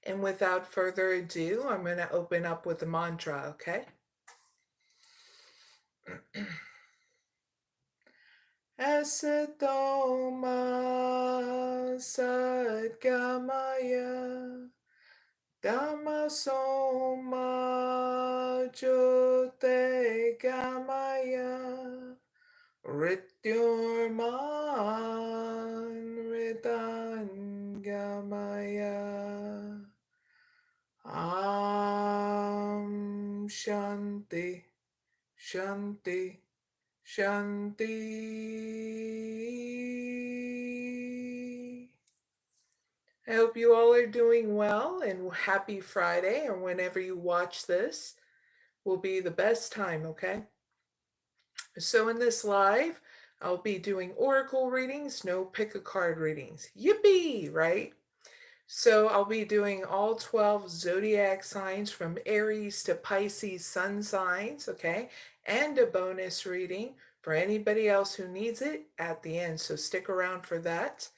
And without further ado, I'm going to open up with a mantra, okay? Asatoma Sadgamaya Dhammasoma Jyotirgamaya Rityurman Ritangamaya Shanti Shanti Shanti. I hope you all are doing well, and happy Friday, or whenever you watch this will be the best time, okay? So in this live, I'll be doing oracle readings, no pick a card readings. Yippee, right? So I'll be doing all 12 zodiac signs from Aries to Pisces sun signs, okay? And a bonus reading for anybody else who needs it at the end. So stick around for that.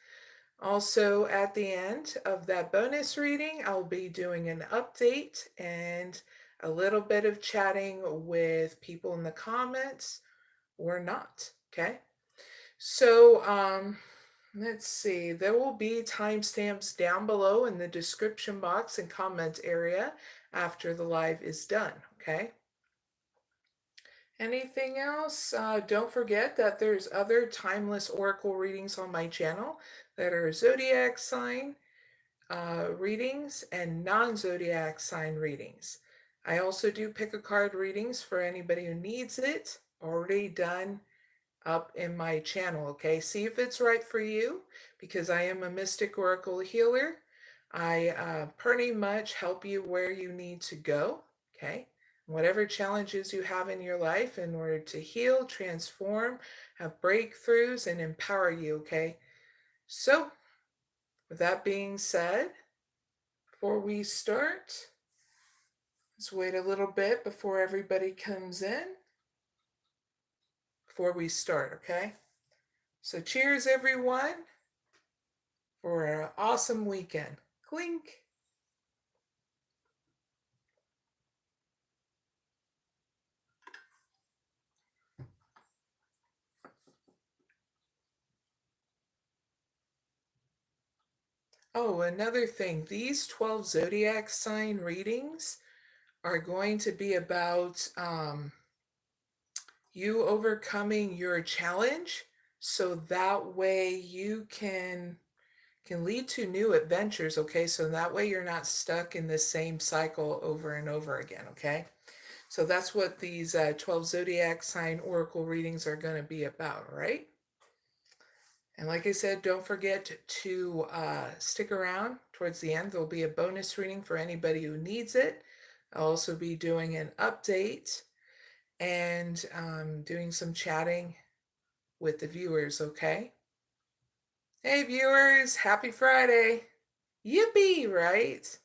Also, at the end of that bonus reading, I'll be doing an update and a little bit of chatting with people in the comments or not, okay? So, let's see, there will be timestamps down below in the description box and comment area after the live is done, okay? Anything else? Don't forget that there's other timeless oracle readings on my channel that are zodiac sign readings and non-zodiac sign readings. I also do pick a card readings for anybody who needs it, already done up in my channel, okay? See if it's right for you, because I am a mystic oracle healer. I pretty much help you where you need to go, okay? Whatever challenges you have in your life in order to heal, transform, have breakthroughs, and empower you, okay? So, with that being said, before we start, let's wait a little bit before everybody comes in, before we start, okay? So cheers, everyone, for an awesome weekend. Clink. Oh, another thing, these 12 zodiac sign readings are going to be about you overcoming your challenge, so that way you can lead to new adventures, okay? So that way you're not stuck in the same cycle over and over again, okay? So that's what these 12 zodiac sign oracle readings are going to be about, right? And like I said, don't forget to stick around towards the end. There'll be a bonus reading for anybody who needs it. I'll also be doing an update and doing some chatting with the viewers, okay? Hey viewers, happy Friday. Yippee, right?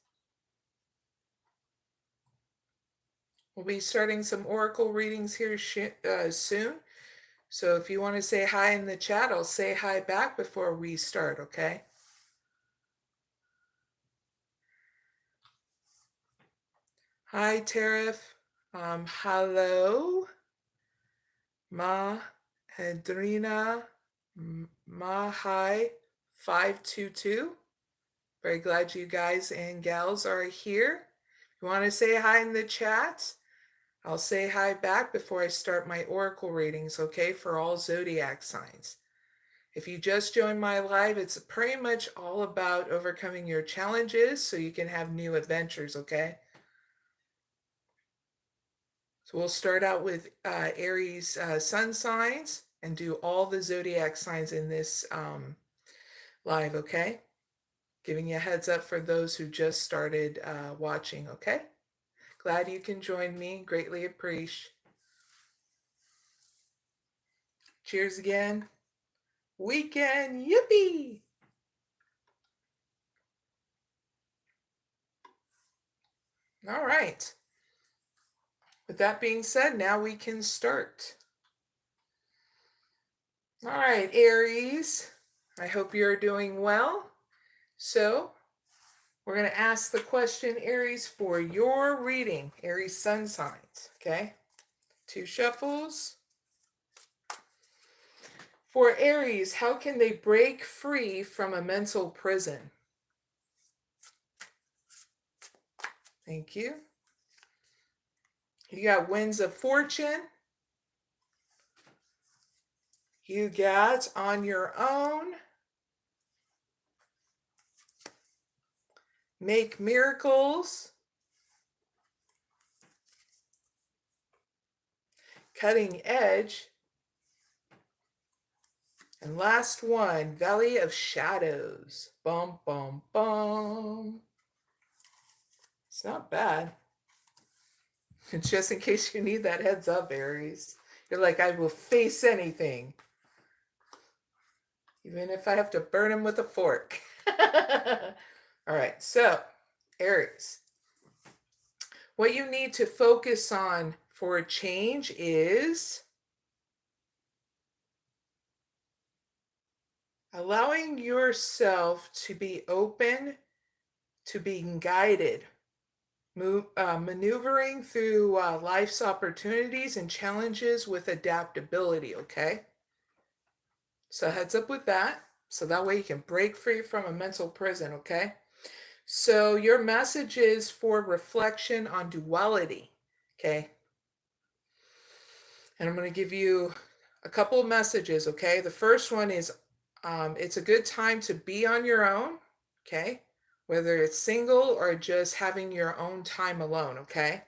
We'll be starting some oracle readings here soon. So if you want to say hi in the chat, I'll say hi back before we start, okay? Hi, Tariff. Hello. Mahedrina Mahai 522. Very glad you guys and gals are here. If you want to say hi in the chat, I'll say hi back before I start my oracle readings, okay, for all zodiac signs. If you just joined my live, it's pretty much all about overcoming your challenges so you can have new adventures, okay? So we'll start out with Aries sun signs and do all the zodiac signs in this live, okay? Giving you a heads up for those who just started watching, okay? Glad you can join me. Greatly appreciate. Cheers again. Weekend, yippee! All right. With that being said, now we can start. All right, Aries. I hope you're doing well. So, We're going to ask the question, Aries, for your reading, Aries sun signs, okay? 2 shuffles. For Aries, how can they break free from a mental prison? Thank you. You got winds of fortune. You got on your own. Make miracles. Cutting edge. And last one, Valley of Shadows. Bum, bum, bum. It's not bad. Just in case you need that heads up, Aries. You're like, I will face anything. Even if I have to burn him with a fork. All right, so, Aries. What you need to focus on for a change is allowing yourself to be open to being guided, maneuvering through life's opportunities and challenges with adaptability, okay? So heads up with that. So that way you can break free from a mental prison, okay? So your message is for reflection on duality, okay? And I'm going to give you a couple of messages, okay? The first one is it's a good time to be on your own, okay? Whether it's single or just having your own time alone, okay?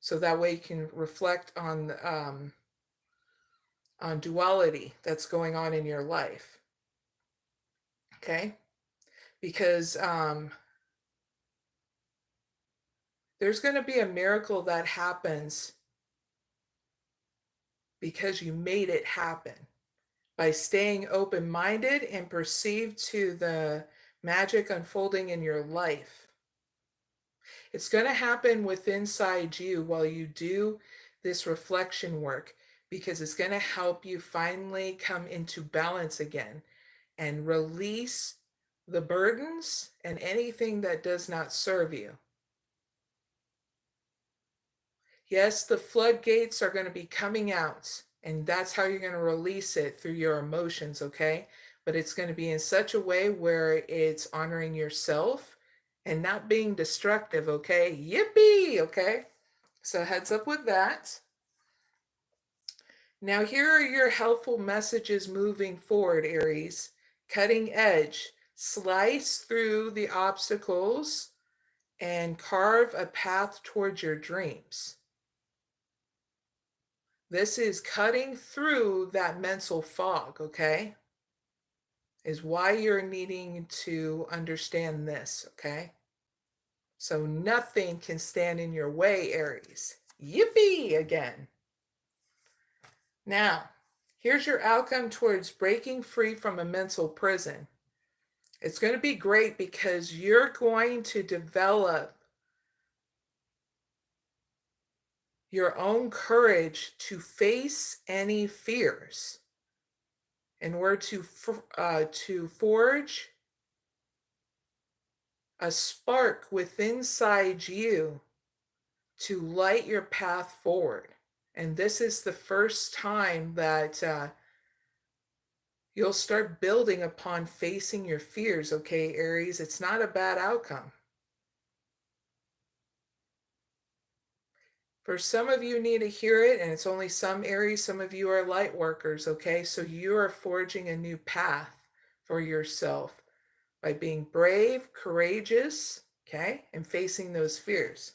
So that way you can reflect on duality that's going on in your life, okay? Because there's going to be a miracle that happens because you made it happen by staying open-minded and perceived to the magic unfolding in your life. It's going to happen within inside you while you do this reflection work, because it's going to help you finally come into balance again and release the burdens and anything that does not serve you. Yes, the floodgates are going to be coming out, and that's how you're going to release it, through your emotions, okay? But it's going to be in such a way where it's honoring yourself and not being destructive, okay? Yippee, okay? So heads up with that. Now here are your helpful messages moving forward, Aries. Cutting edge. Slice through the obstacles and carve a path towards your dreams. This is cutting through that mental fog, okay? Is why you're needing to understand this, okay? So nothing can stand in your way, Aries. Yippee again. Now, here's your outcome towards breaking free from a mental prison. It's going to be great because you're going to develop your own courage to face any fears in order to forge a spark within inside you to light your path forward. And this is the first time that you'll start building upon facing your fears, okay, Aries? It's not a bad outcome. For some of you need to hear it, and it's only some Aries. Some of you are light workers, okay? So you are forging a new path for yourself by being brave, courageous, okay? And facing those fears,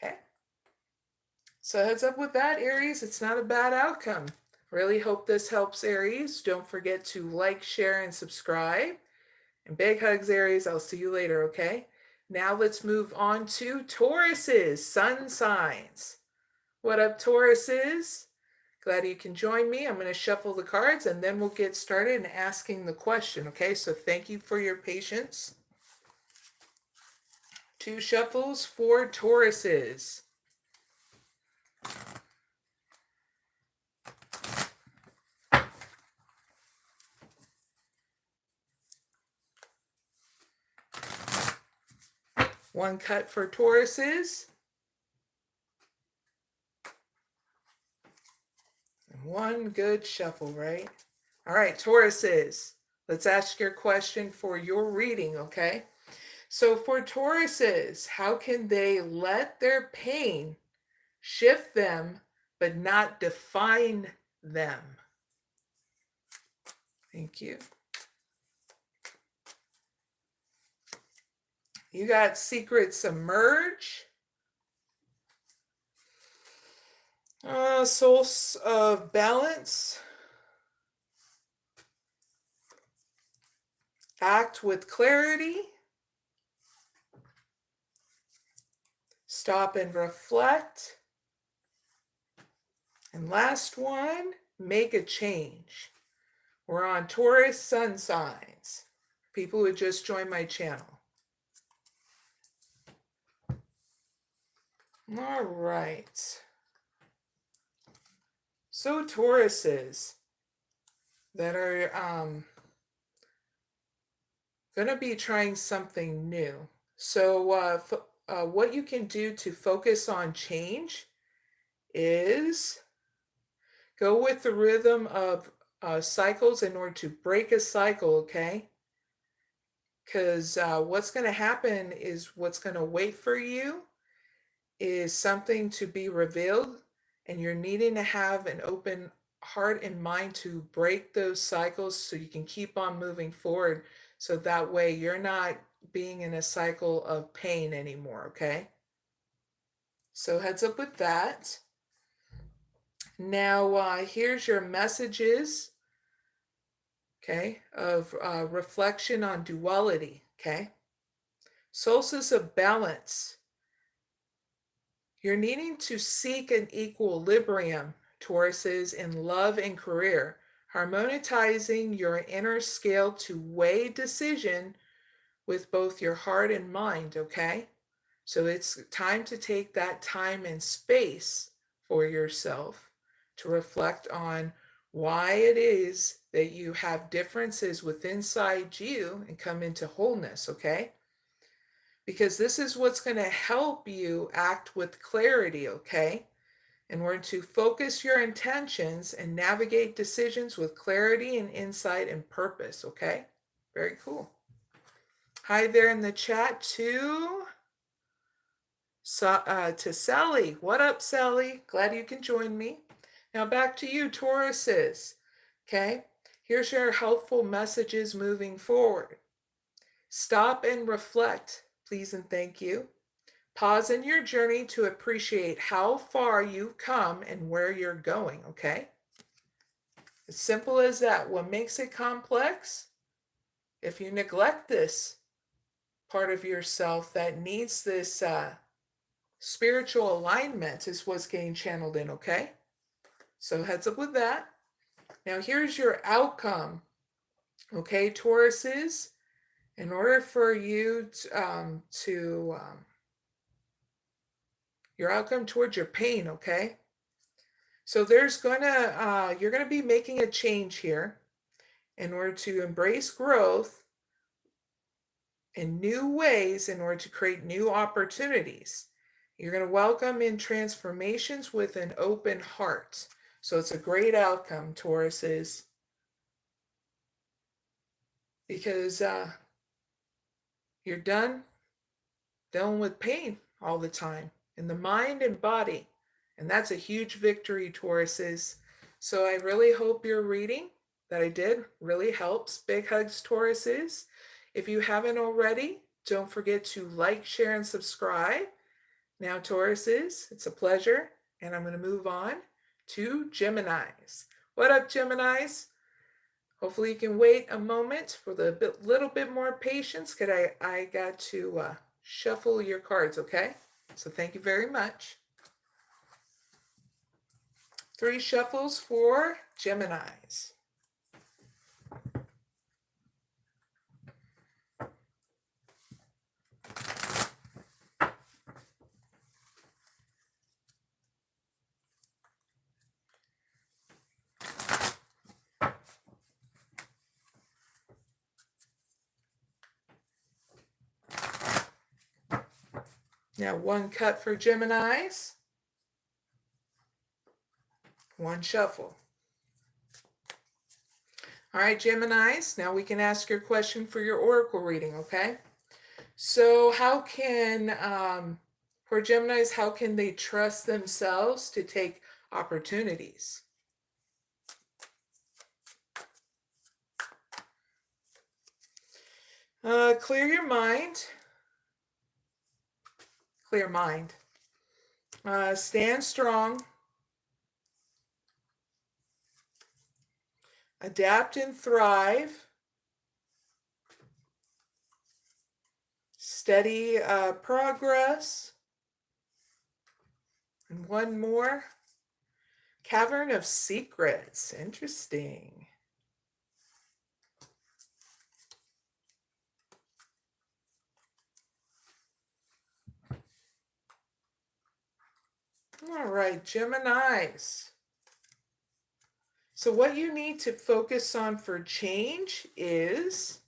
okay? So heads up with that, Aries. It's not a bad outcome. Really hope this helps, Aries. Don't forget to like, share, and subscribe. And big hugs, Aries. I'll see you later, okay? Now let's move on to Tauruses, sun signs. What up, Tauruses? Glad you can join me. I'm going to shuffle the cards and then we'll get started in asking the question, okay? So thank you for your patience. 2 shuffles for Tauruses. One cut for Tauruses. And one good shuffle, right? All right, Tauruses, let's ask your question for your reading, okay? So for Tauruses, how can they let their pain shift them but not define them? Thank you. You got secrets emerge. Source of balance. Act with clarity. Stop and reflect. And last one, make a change. We're on Taurus sun signs. People who just joined my channel. All right. So Tauruses that are going to be trying something new. So what you can do to focus on change is go with the rhythm of cycles in order to break a cycle, okay? Because what's going to happen is what's going to wait for you is something to be revealed, and you're needing to have an open heart and mind to break those cycles so you can keep on moving forward, so that way you're not being in a cycle of pain anymore, okay? So heads up with that. Now here's your messages, okay, of reflection on duality, okay? Solstice of balance. You're needing to seek an equilibrium, Tauruses, in love and career, harmonizing your inner scale to weigh decision with both your heart and mind, okay? So it's time to take that time and space for yourself to reflect on why it is that you have differences within inside you and come into wholeness, okay? Because this is what's going to help you act with clarity, okay? In order to focus your intentions and navigate decisions with clarity and insight and purpose, okay? Very cool. Hi there in the chat to Sally. What up, Sally? Glad you can join me. Now back to you, Tauruses, okay? Here's your helpful messages moving forward. Stop and reflect, please and thank you. Pause in your journey to appreciate how far you've come and where you're going, okay? As simple as that. What makes it complex? If you neglect this part of yourself that needs this spiritual alignment is what's getting channeled in, okay? So heads up with that. Now here's your outcome, okay, Tauruses? In order for you your outcome towards your pain, okay? So there's you're gonna be making a change here in order to embrace growth in new ways in order to create new opportunities. You're gonna welcome in transformations with an open heart. So it's a great outcome, Tauruses, because you're done dealing with pain all the time in the mind and body. And that's a huge victory, Tauruses. So I really hope your reading that I did really helps. Big hugs, Tauruses. If you haven't already, don't forget to like, share, and subscribe. Now, Tauruses, it's a pleasure. And I'm going to move on to Geminis. What up, Geminis? Hopefully you can wait a moment for the little bit more patience, because I got to shuffle your cards, okay? So thank you very much. 3 shuffles for Geminis. Now one cut for Geminis, one shuffle. All right, Geminis, now we can ask your question for your oracle reading, okay? So how can, for Geminis, how can they trust themselves to take opportunities? Clear your mind. Clear mind. Stand strong. Adapt and thrive. Steady progress. And one more. Cavern of Secrets. Interesting. All right, Geminis. So what you need to focus on for change is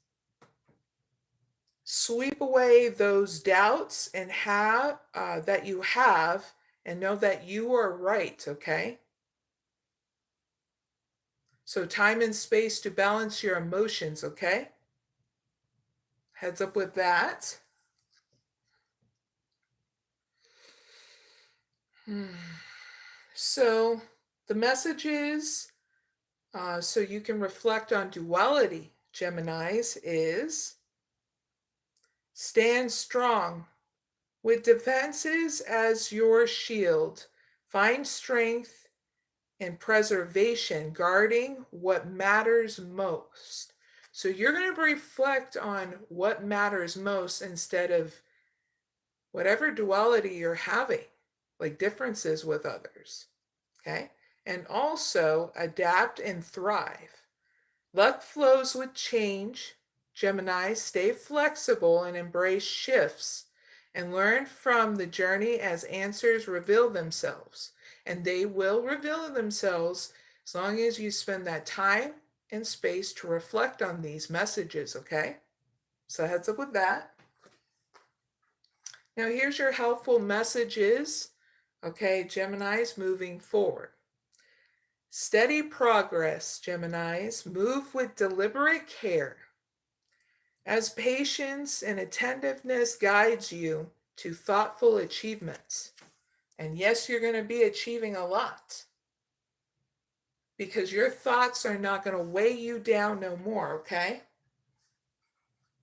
sweep away those doubts and that you have, and know that you are right, okay? So time and space to balance your emotions, okay? Heads up with that. So the message is, so you can reflect on duality, Geminis, is stand strong. With defenses as your shield, find strength and preservation, guarding what matters most. So you're going to reflect on what matters most instead of whatever duality you're having, like differences with others, okay? And also adapt and thrive. Luck flows with change. Gemini, stay flexible and embrace shifts, and learn from the journey as answers reveal themselves. And they will reveal themselves as long as you spend that time and space to reflect on these messages, okay? So heads up with that. Now here's your helpful messages, okay, Geminis, moving forward. Steady progress, Geminis. Move with deliberate care, as patience and attentiveness guides you to thoughtful achievements. And yes, you're going to be achieving a lot, because your thoughts are not going to weigh you down no more, okay?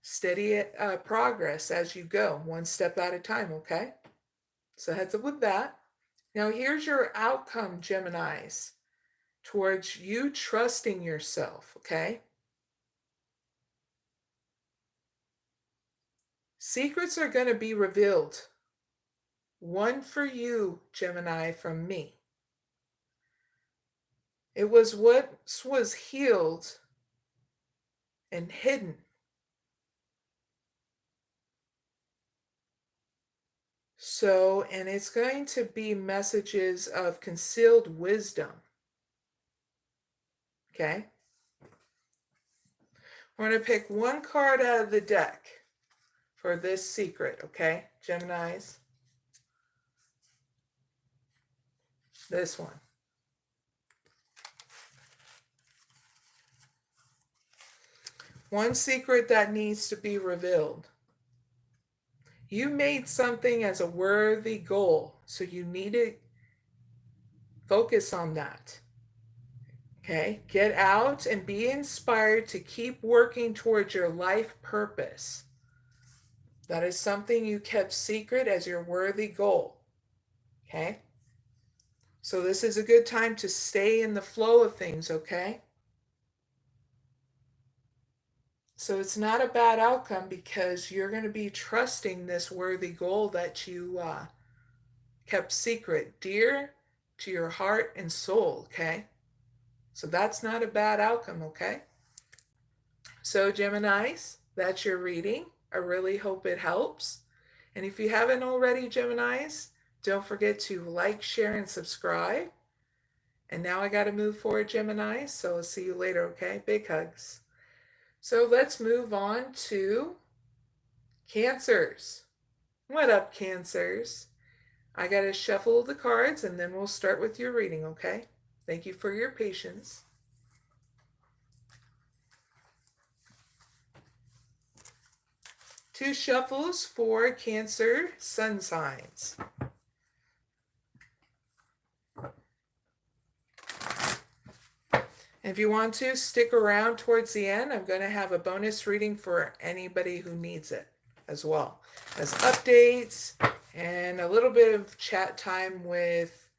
Steady progress as you go, one step at a time, okay? So heads up with that. Now here's your outcome, Geminis, towards you trusting yourself, okay? Secrets are going to be revealed. One for you, Gemini, from me. It was what was healed and hidden. So, and it's going to be messages of concealed wisdom. Okay? We're going to pick one card out of the deck for this secret, okay, Geminis? This one. One secret that needs to be revealed. You made something as a worthy goal, so you need to focus on that. Okay, get out and be inspired to keep working towards your life purpose. That is something you kept secret as your worthy goal. Okay, so this is a good time to stay in the flow of things, okay? So it's not a bad outcome, because you're going to be trusting this worthy goal that you kept secret, dear to your heart and soul, okay? So that's not a bad outcome, okay? So Geminis, that's your reading. I really hope it helps. And if you haven't already, Geminis, don't forget to like, share, and subscribe. And now I got to move forward, Geminis, so I'll see you later, okay? Big hugs. So let's move on to Cancers. What up, Cancers? I got to shuffle the cards and then we'll start with your reading, okay? Thank you for your patience. Two shuffles for Cancer sun signs. If you want to, stick around towards the end. I'm going to have a bonus reading for anybody who needs it as well as updates and a little bit of chat time with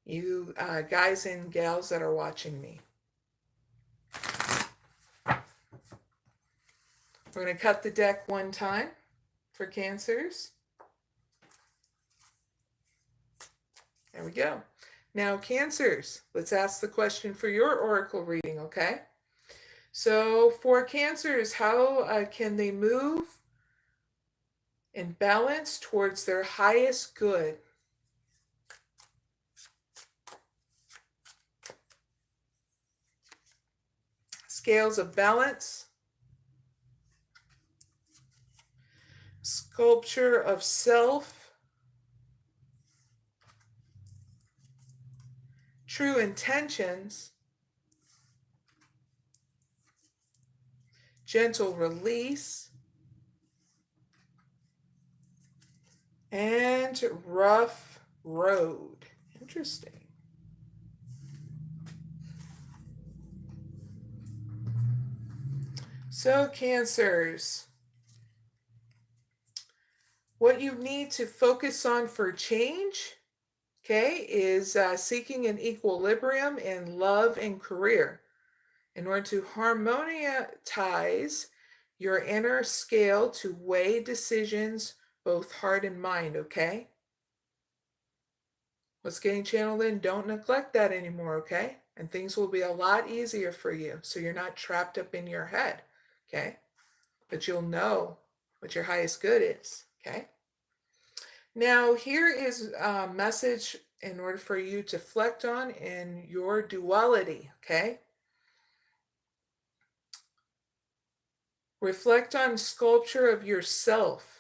you guys and gals that are watching me. We're going to cut the deck one time for Cancers. There we go. Now, Cancers, let's ask the question for your oracle reading, okay? So for Cancers, how can they move in balance towards their highest good? Scales of balance, sculpture of self, true intentions, gentle release, and rough road. Interesting. So, Cancers, what you need to focus on for change, okay, is seeking an equilibrium in love and career in order to harmonize your inner scale to weigh decisions, both heart and mind, okay? What's getting channeled in, don't neglect that anymore, okay? And things will be a lot easier for you, so you're not trapped up in your head, okay? But you'll know what your highest good is, okay? Now, here is a message in order for you to reflect on in your duality, okay? Reflect on sculpture of yourself.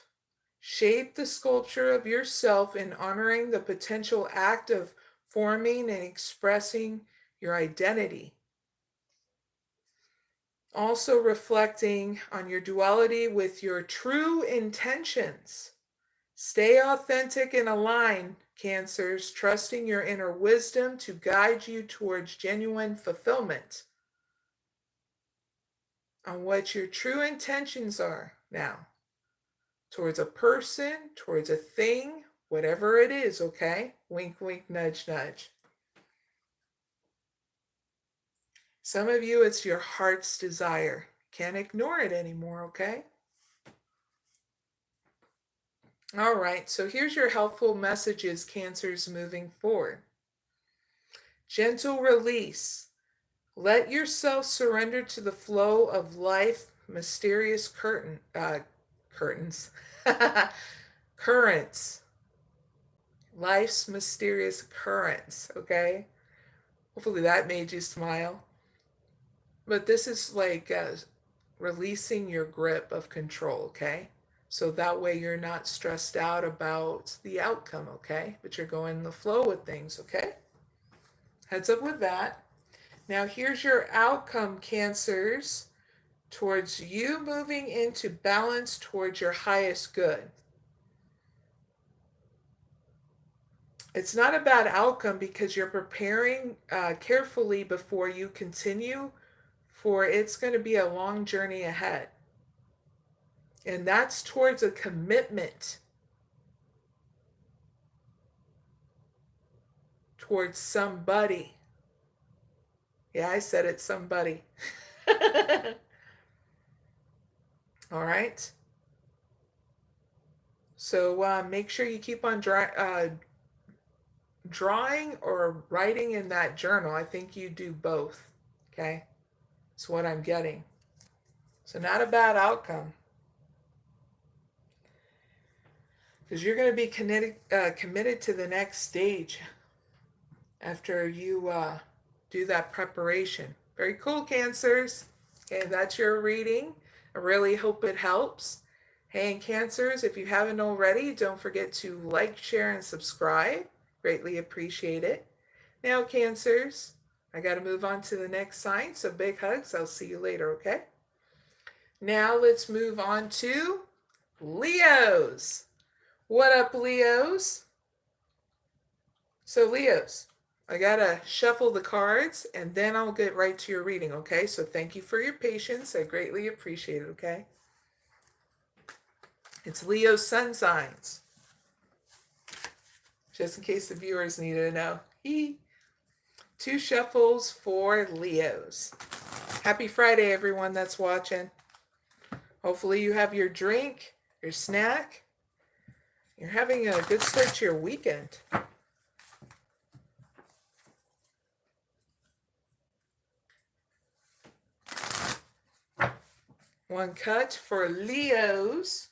Shape the sculpture of yourself in honoring the potential act of forming and expressing your identity. Also reflecting on your duality with your true intentions. Stay authentic and aligned, Cancers, trusting your inner wisdom to guide you towards genuine fulfillment on what your true intentions are now. Towards a person, towards a thing, whatever it is, okay? Wink, wink, nudge, nudge. Some of you, it's your heart's desire. Can't ignore it anymore, okay? All right, so here's your helpful messages, Cancers, moving forward. Gentle release. Let yourself surrender to the flow of life, mysterious currents. Life's mysterious currents, okay? Hopefully that made you smile. But this is like releasing your grip of control, okay? So that way you're not stressed out about the outcome, okay? But you're going in the flow with things, okay? Heads up with that. Now here's your outcome, Cancers, towards you moving into balance towards your highest good. It's not a bad outcome because you're preparing carefully before you continue, for it's going to be a long journey ahead. And that's towards a commitment towards somebody. Yeah, I said it, somebody. All right. So make sure you keep on drawing or writing in that journal. I think you do both. Okay. That's what I'm getting. So not a bad outcome. Because you're going to be committed to the next stage after you do that preparation. Very cool, Cancers. Okay, that's your reading. I really hope it helps. Hey, and Cancers, if you haven't already, don't forget to like, share, and subscribe. Greatly appreciate it. Now, Cancers, I got to move on to the next sign, so big hugs. I'll see you later, okay? Now let's move on to Leos. What up, Leos? So, Leos, I got to shuffle the cards, and then I'll get right to your reading, okay? So thank you for your patience. I greatly appreciate it, okay? It's Leo sun signs. Just in case the viewers needed to know. 2 shuffles for Leos. Happy Friday, everyone that's watching. Hopefully you have your drink, your snack. You're having a good start to your weekend. One cut for Leos.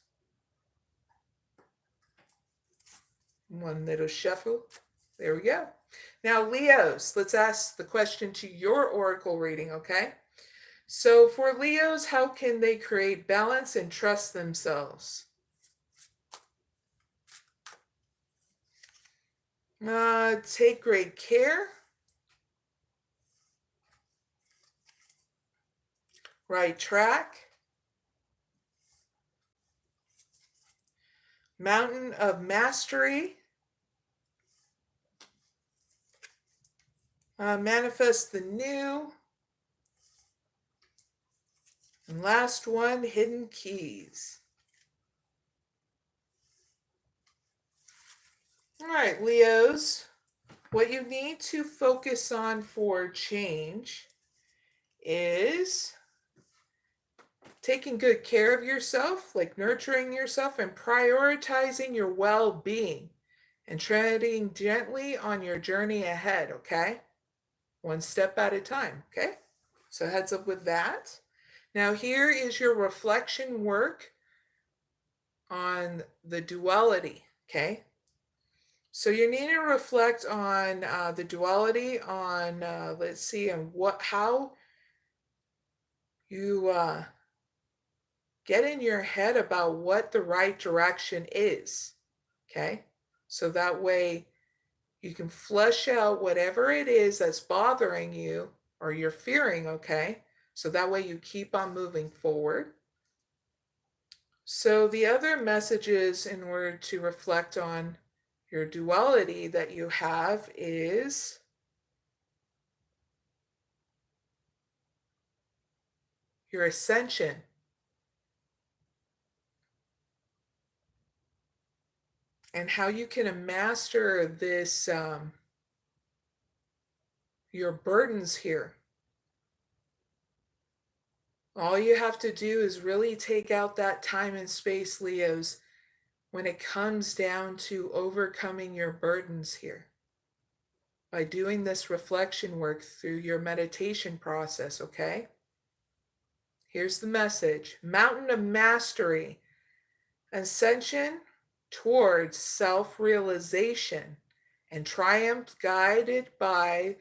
One little shuffle. There we go. Now, Leos, let's ask the question to your oracle reading, okay? So for Leos, how can they create balance and trust themselves? Take great care. Right track. Mountain of mastery. Manifest the new. And last one, hidden keys. All right, Leos, what you need to focus on for change is taking good care of yourself, like nurturing yourself and prioritizing your well-being and treading gently on your journey ahead, okay? One step at a time, okay? So heads up with that. Now here is your reflection work on the duality, okay? So you need to reflect on the duality on, let's see, and how you get in your head about what the right direction is, okay? So that way you can flesh out whatever it is that's bothering you or you're fearing, okay? So that way you keep on moving forward. So the other messages in order to reflect on your duality that you have is your ascension. And how you can master this, your burdens here. All you have to do is really take out that time and space, Leos, when it comes down to overcoming your burdens here. By doing this reflection work through your meditation process, okay? Here's the message. Mountain of mastery. Ascension towards self-realization and triumph guided by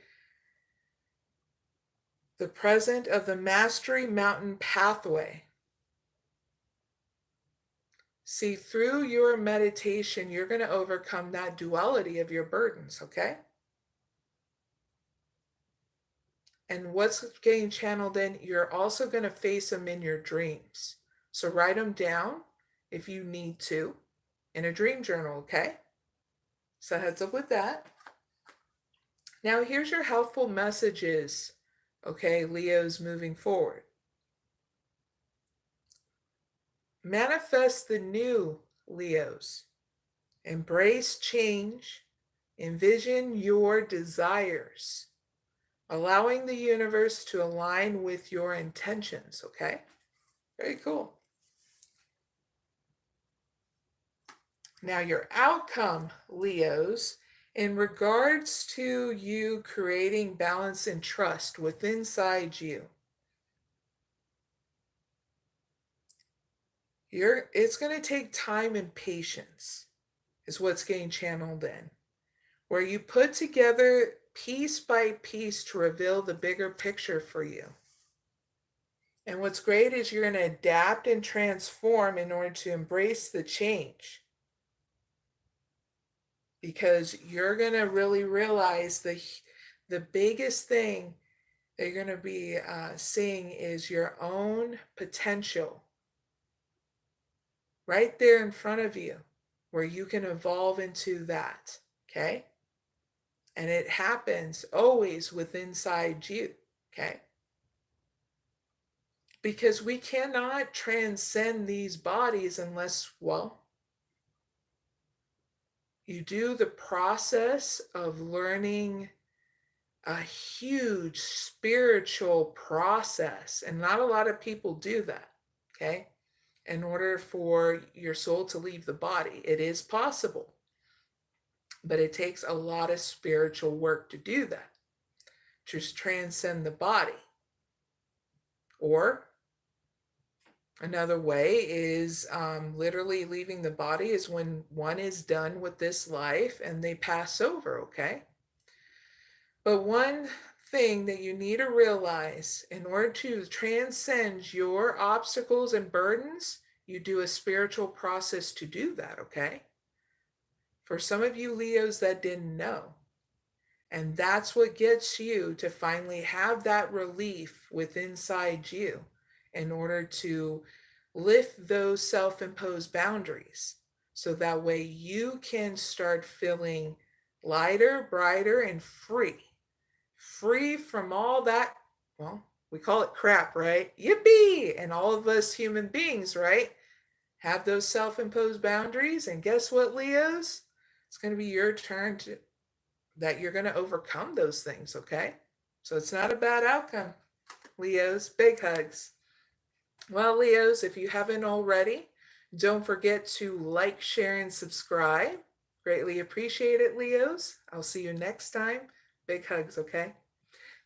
the present of the Mastery Mountain pathway. See, through your meditation, you're going to overcome that duality of your burdens, okay? And what's getting channeled in, you're also going to face them in your dreams. So write them down if you need to in a dream journal, okay? So heads up with that. Now here's your helpful messages, okay, Leos, moving forward. Manifest the new, Leos. Embrace change. Envision your desires, allowing the universe to align with your intentions, okay? Very cool. Now your outcome, Leos, in regards to you creating balance and trust within inside you. It's going to take time and patience is what's getting channeled in, where you put together piece by piece to reveal the bigger picture for you. And what's great is you're going to adapt and transform in order to embrace the change. Because you're going to really realize the biggest thing that you're going to be seeing is your own potential right there in front of you, where you can evolve into that, okay? And it happens always within inside you, okay? Because we cannot transcend these bodies unless, well, you do the process of learning a huge spiritual process. And not a lot of people do that, okay? In order for your soul to leave the body. It is possible, but it takes a lot of spiritual work to do that, to transcend the body. Or another way is literally leaving the body is when one is done with this life and they pass over, okay? But one thing that you need to realize, in order to transcend your obstacles and burdens, you do a spiritual process to do that, okay? For some of you Leos that didn't know. And that's what gets you to finally have that relief within inside you in order to lift those self-imposed boundaries. So that way you can start feeling lighter, brighter, and free. Free from all that, well, we call it crap, right? Yippee! And all of us human beings, right, have those self-imposed boundaries. And guess what, Leos? It's going to be your turn that you're going to overcome those things, okay? So it's not a bad outcome, Leos. Big hugs. Well, Leos, if you haven't already, don't forget to like, share, and subscribe. Greatly appreciate it, Leos. I'll see you next time. Big hugs, okay?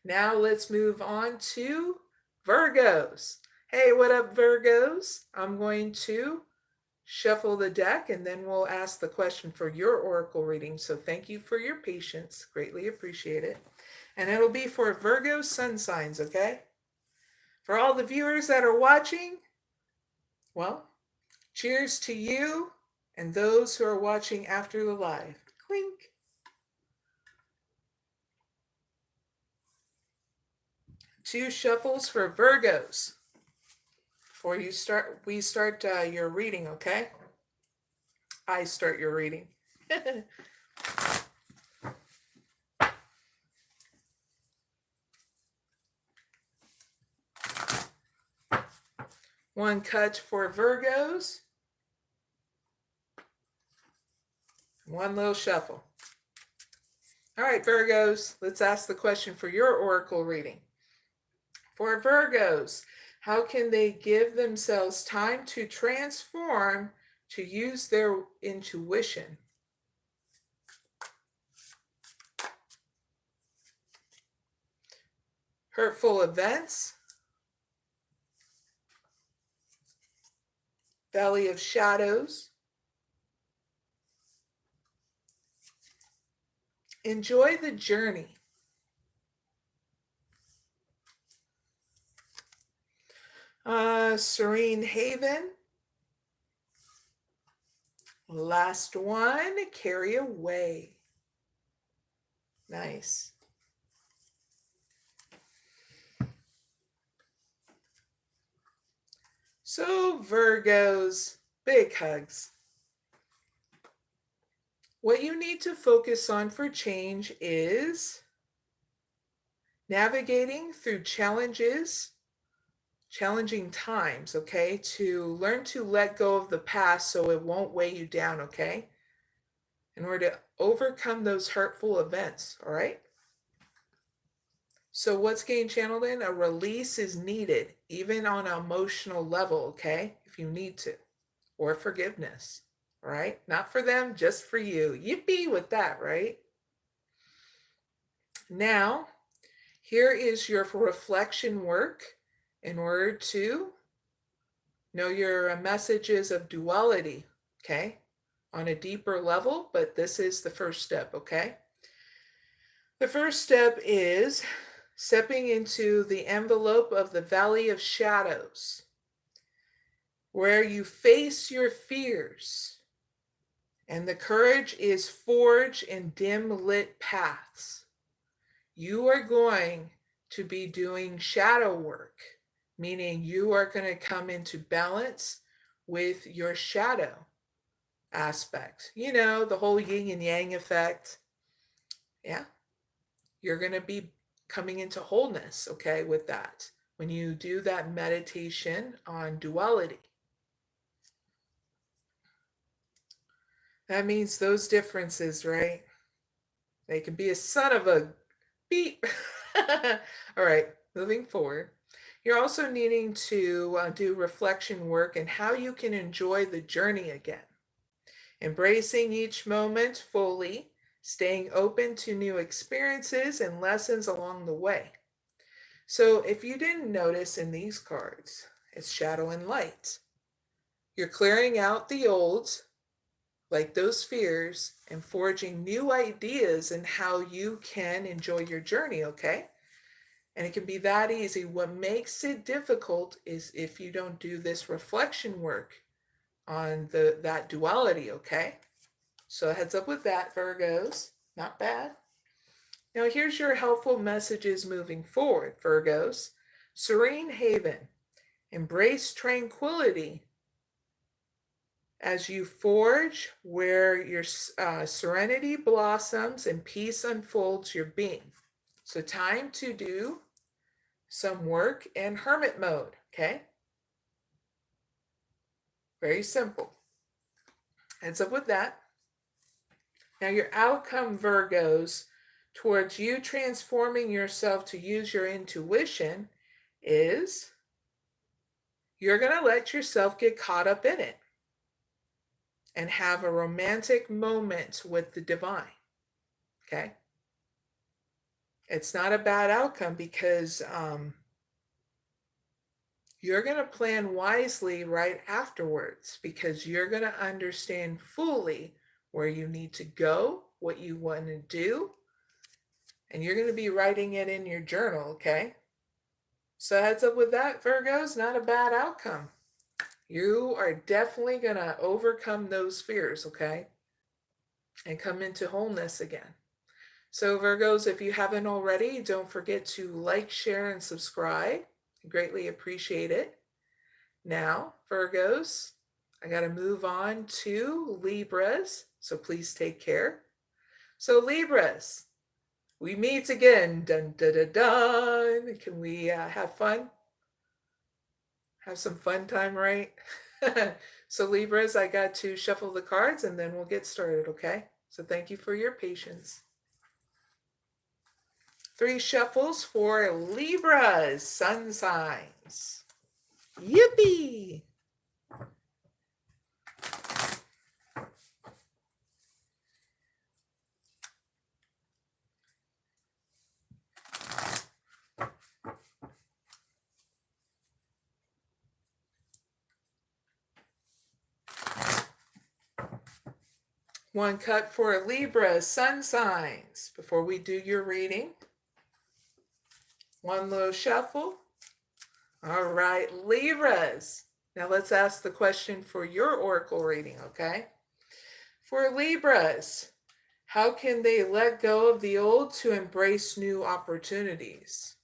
Now let's move on to Virgos. Hey, what up, Virgos? I'm going to shuffle the deck and then we'll ask the question for your oracle reading. So thank you for your patience. Greatly appreciate it. And it'll be for Virgo sun signs, okay? For all the viewers that are watching, well, cheers to you and those who are watching after the live. Clink. Two shuffles for Virgos. Before we start your reading, okay? I start your reading. One cut for Virgos. One little shuffle. All right, Virgos, let's ask the question for your oracle reading. For Virgos, how can they give themselves time to transform, to use their intuition? Hurtful events. Valley of shadows. Enjoy the journey. Serene haven. Last one, carry away. Nice. So Virgos, big hugs. What you need to focus on for change is navigating through challenging times, okay? To learn to let go of the past so it won't weigh you down, okay? In order to overcome those hurtful events, all right? So what's getting channeled in? A release is needed, even on an emotional level, okay? If you need to. Or forgiveness, all right? Not for them, just for you. Yippee with that, right? Now, here is your reflection work in order to know your messages of duality, okay? On a deeper level, but this is the first step, okay? The first step is stepping into the envelope of the valley of shadows, where you face your fears, and the courage is forged in dim lit paths. You are going to be doing shadow work, meaning you are going to come into balance with your shadow aspect. You know, the whole yin and yang effect. Yeah, you're going to be coming into wholeness, okay, with that when you do that meditation on duality. That means those differences, right? They can be a son of a beep. All right, moving forward. You're also needing to do reflection work and how you can enjoy the journey again. Embracing each moment fully, staying open to new experiences and lessons along the way. So if you didn't notice in these cards, it's shadow and light. You're clearing out the old, like those fears, and forging new ideas and how you can enjoy your journey, okay? And it can be that easy. What makes it difficult is if you don't do this reflection work on that duality, okay? So heads up with that, Virgos. Not bad. Now here's your helpful messages moving forward, Virgos. Serene haven. Embrace tranquility as you forge where your serenity blossoms and peace unfolds your being. So time to do some work in hermit mode, okay? Very simple. Heads up with that. Now your outcome, Virgos, towards you transforming yourself to use your intuition is you're going to let yourself get caught up in it and have a romantic moment with the divine, okay? It's not a bad outcome because you're going to plan wisely right afterwards because you're going to understand fully where you need to go, what you want to do, and you're going to be writing it in your journal, okay? So heads up with that, Virgos, not a bad outcome. You are definitely going to overcome those fears, okay? And come into wholeness again. So Virgos, if you haven't already, don't forget to like, share, and subscribe. I greatly appreciate it. Now, Virgos, I got to move on to Libras, so please take care. So Libras, we meet again. Dun, dun, dun, dun. Can we have fun? Have some fun time, right? So Libras, I got to shuffle the cards and then we'll get started, okay? So thank you for your patience. 3 shuffles for Libras, sun signs. Yippee! One cut for Libra, sun signs. Before we do your reading, one low shuffle. All right, Libras. Now let's ask the question for your oracle reading, okay? For Libras, how can they let go of the old to embrace new opportunities?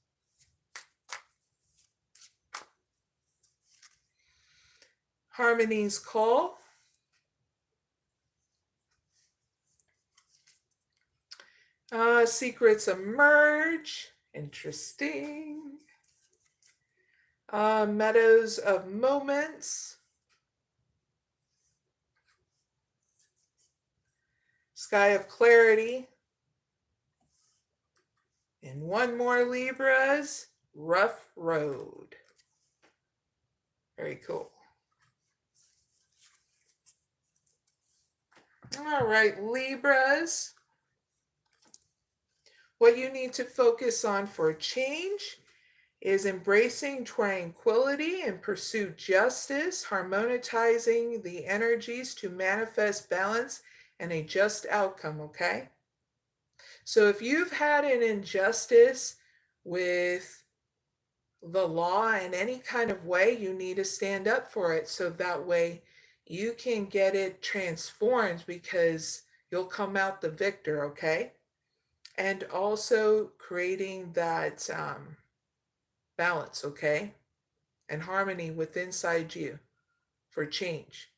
Harmony's call. Secrets emerge. Interesting. Meadows of moments. Sky of clarity. And one more, Libras, rough road. Very cool. All right, Libras. What you need to focus on for change is embracing tranquility and pursue justice, harmonizing the energies to manifest balance and a just outcome, okay? So if you've had an injustice with the law in any kind of way, you need to stand up for it so that way you can get it transformed, because you'll come out the victor, okay? And also creating that balance, okay? And harmony within inside you for change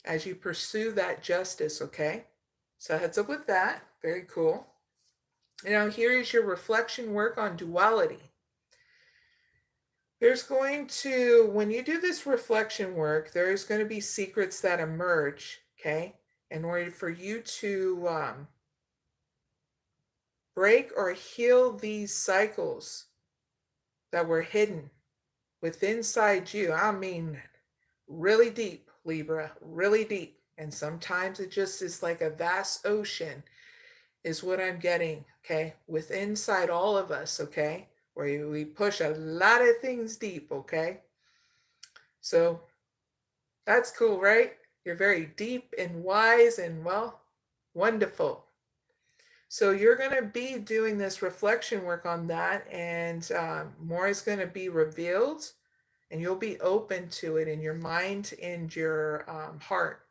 as you pursue that justice, okay? So heads up with that. Very cool. Now here is your reflection work on duality. There's going to, when you do this reflection work, there's going to be secrets that emerge, okay? In order for you to break or heal these cycles that were hidden within inside you. I mean, really deep, Libra, really deep. And sometimes it just is like a vast ocean is what I'm getting, okay? With inside all of us, okay? Where we push a lot of things deep, okay? So that's cool, right? You're very deep and wise and, well, wonderful. So you're going to be doing this reflection work on that, and more is going to be revealed, and you'll be open to it in your mind and your heart.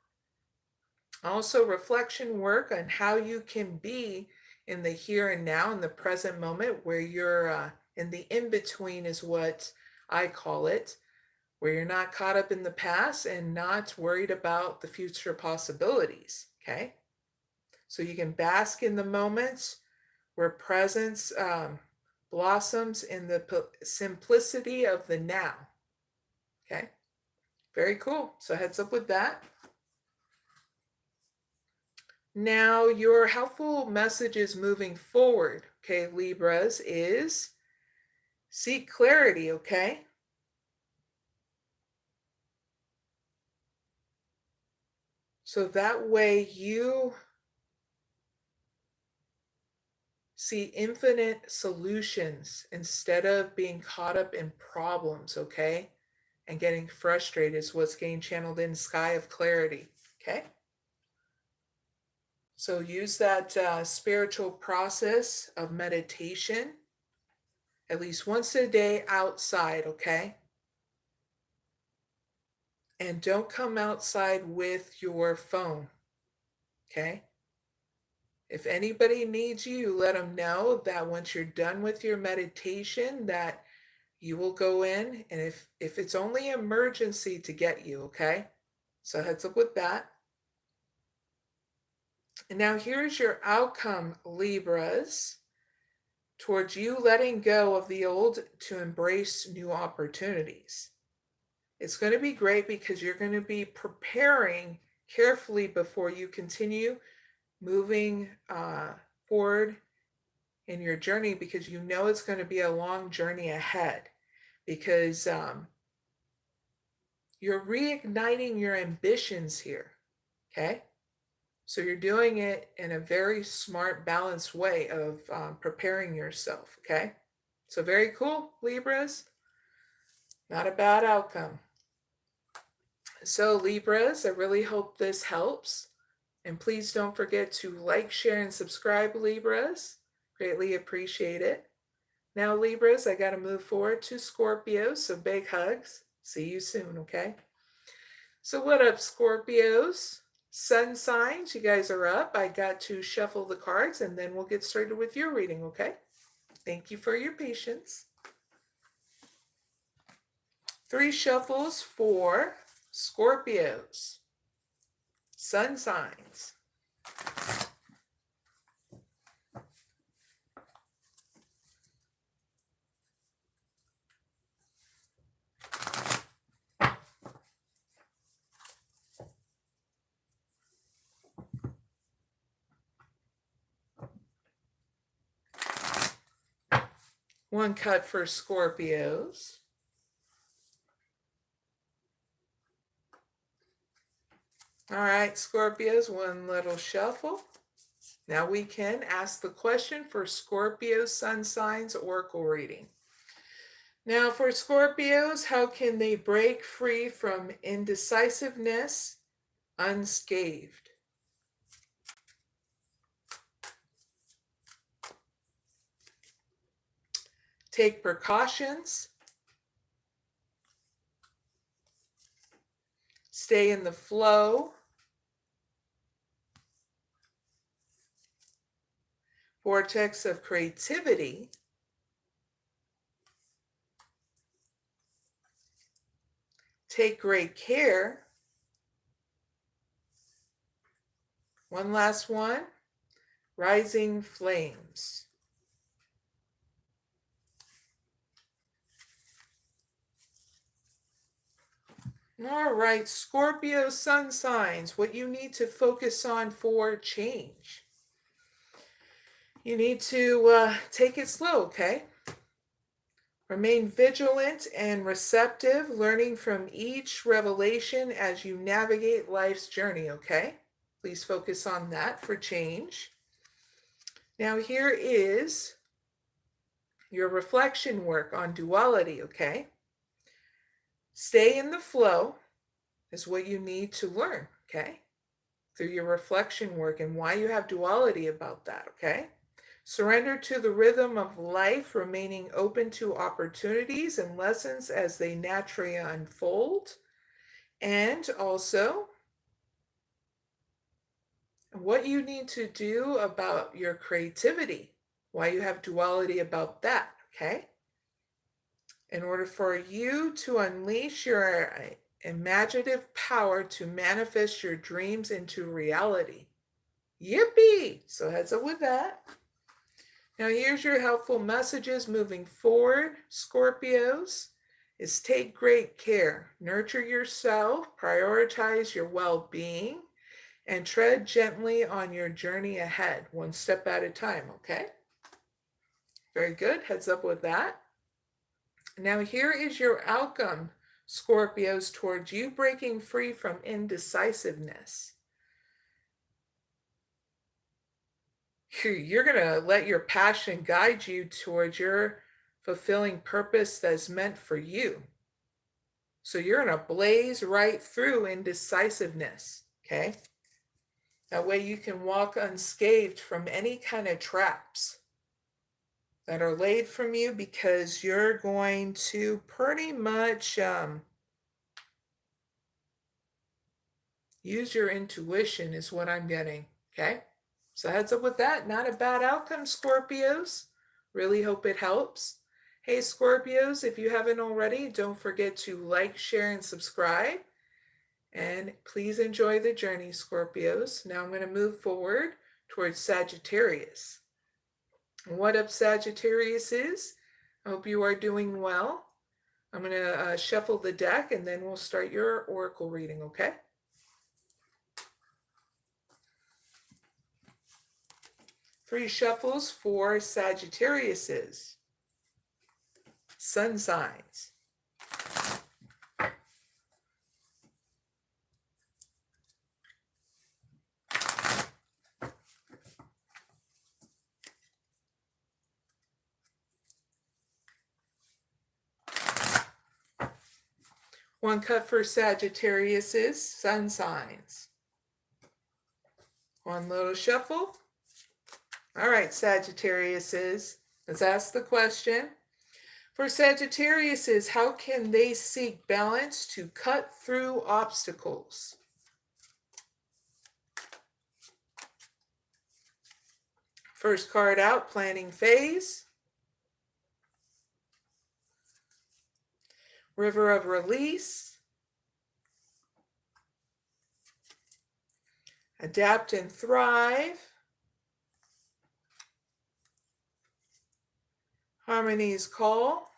Also, reflection work on how you can be in the here and now, in the present moment, where you're in the in-between is what I call it, where you're not caught up in the past and not worried about the future possibilities, okay? So you can bask in the moments where presence blossoms in the simplicity of the now, okay? Very cool. So heads up with that. Now, your helpful messages moving forward, okay, Libras, is seek clarity, okay? So that way you see infinite solutions instead of being caught up in problems, okay? And getting frustrated is what's getting channeled in Sky of Clarity, okay? So use that spiritual process of meditation at least once a day outside, okay? And don't come outside with your phone, okay? If anybody needs you, let them know that once you're done with your meditation, that you will go in, and if it's only emergency to get you, okay? So heads up with that. And now here's your outcome, Libras, towards you letting go of the old to embrace new opportunities. It's going to be great because you're going to be preparing carefully before you continue moving forward in your journey, because you know it's going to be a long journey ahead, because you're reigniting your ambitions here, okay? So you're doing it in a very smart, balanced way of preparing yourself, okay? So very cool, Libras. Not a bad outcome. So Libras, I really hope this helps. And please don't forget to like, share, and subscribe, Libras. Greatly appreciate it. Now, Libras, I got to move forward to Scorpio, so big hugs. See you soon, okay? So what up, Scorpios? Sun signs, you guys are up. I got to shuffle the cards, and then we'll get started with your reading, okay? Thank you for your patience. 3 shuffles for Scorpios. Sun signs. One cut for Scorpios. All right, Scorpios, one little shuffle. Now we can ask the question for Scorpio Sun Signs Oracle reading. Now for Scorpios, how can they break free from indecisiveness unscathed? Take precautions. Stay in the flow. Vortex of creativity. Take great care. One last one. Rising flames. All right, Scorpio sun signs, what you need to focus on for change. You need to take it slow, okay? Remain vigilant and receptive, learning from each revelation as you navigate life's journey, okay? Please focus on that for change. Now here is your reflection work on duality, okay? Stay in the flow is what you need to learn, okay? Through your reflection work and why you have duality about that, okay? Surrender to the rhythm of life, remaining open to opportunities and lessons as they naturally unfold. And also, what you need to do about your creativity, why you have duality about that, okay? In order for you to unleash your imaginative power to manifest your dreams into reality. Yippee! So heads up with that. Now here's your helpful messages moving forward, Scorpios, is take great care. Nurture yourself, prioritize your well-being, and tread gently on your journey ahead, one step at a time, okay? Very good, heads up with that. Now here is your outcome, Scorpios, towards you breaking free from indecisiveness. You're going to let your passion guide you towards your fulfilling purpose that's meant for you. So you're going to blaze right through indecisiveness, okay? That way you can walk unscathed from any kind of traps that are laid from you, because you're going to pretty much use your intuition is what I'm getting, okay? So heads up with that. Not a bad outcome, Scorpios. Really hope it helps. Hey, Scorpios, if you haven't already, don't forget to like, share, and subscribe. And please enjoy the journey, Scorpios. Now I'm going to move forward towards Sagittarius. What up, Sagittarius is? I hope you are doing well. I'm going to shuffle the deck and then we'll start your oracle reading, okay? Three shuffles for Sagittariuses. Sun signs. One cut for Sagittariuses, sun signs. One little shuffle. All right, Sagittariuses, let's ask the question. For Sagittariuses, how can they seek balance to cut through obstacles? First card out, planning phase. River of release. Adapt and thrive. Harmony's call.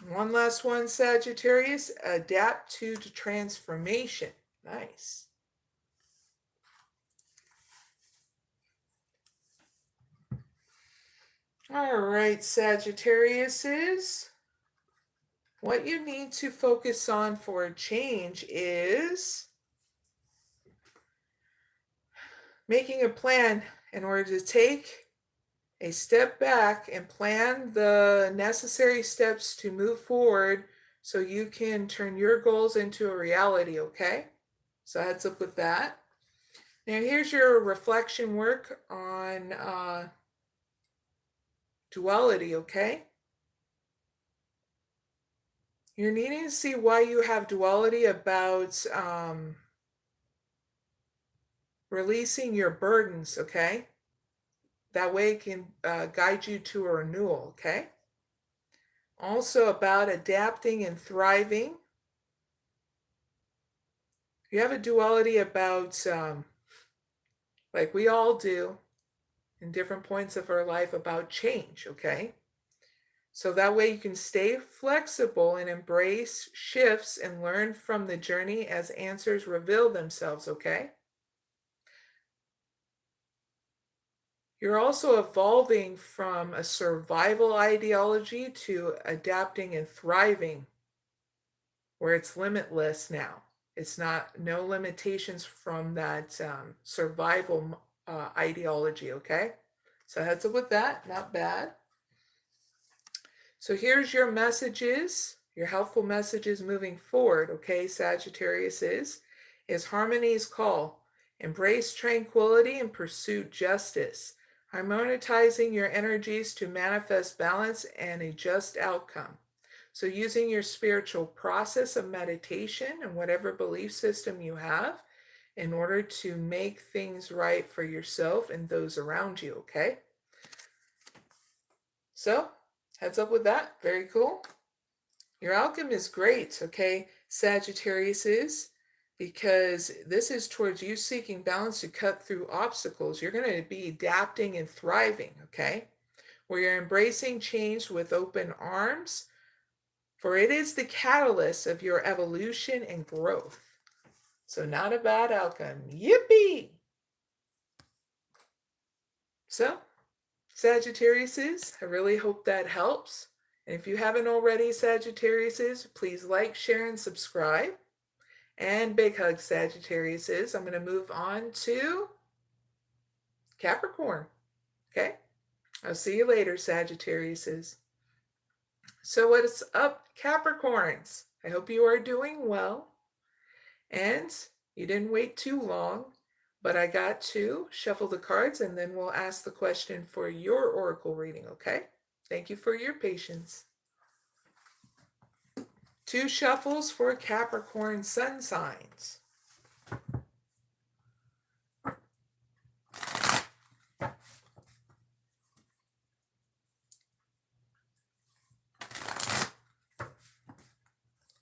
One last one, Sagittarius. Adapt to transformation. Nice. All right, Sagittariuses. What you need to focus on for a change is making a plan in order to take a step back and plan the necessary steps to move forward so you can turn your goals into a reality, okay? So heads up with that. Now here's your reflection work on duality, okay? You're needing to see why you have duality about releasing your burdens, okay? That way it can guide you to a renewal, okay? Also about adapting and thriving. You have a duality about, like we all do in different points of our life, about change, okay? So that way you can stay flexible and embrace shifts and learn from the journey as answers reveal themselves, okay? You're also evolving from a survival ideology to adapting and thriving, where it's limitless now. It's not, no limitations from that survival ideology, okay? So heads up with that, not bad. So here's your messages, your helpful messages moving forward, okay, Sagittarius is harmony's call. Embrace tranquility and pursue justice, harmonizing your energies to manifest balance and a just outcome. So using your spiritual process of meditation and whatever belief system you have in order to make things right for yourself and those around you, okay? So, heads up with that. Very cool. Your outcome is great, okay, Sagittarius, because this is towards you seeking balance to cut through obstacles. You're going to be adapting and thriving, okay, where you're embracing change with open arms, for it is the catalyst of your evolution and growth. So not a bad outcome. Yippee! So, Sagittarius, I really hope that helps. And if you haven't already, Sagittarius, please like, share, and subscribe. And big hug, Sagittarius. I'm going to move on to Capricorn. Okay? I'll see you later, Sagittarius. So what's up, Capricorns? I hope you are doing well. And you didn't wait too long, but I got to shuffle the cards and then we'll ask the question for your oracle reading, okay? Thank you for your patience. 2 shuffles for Capricorn sun signs.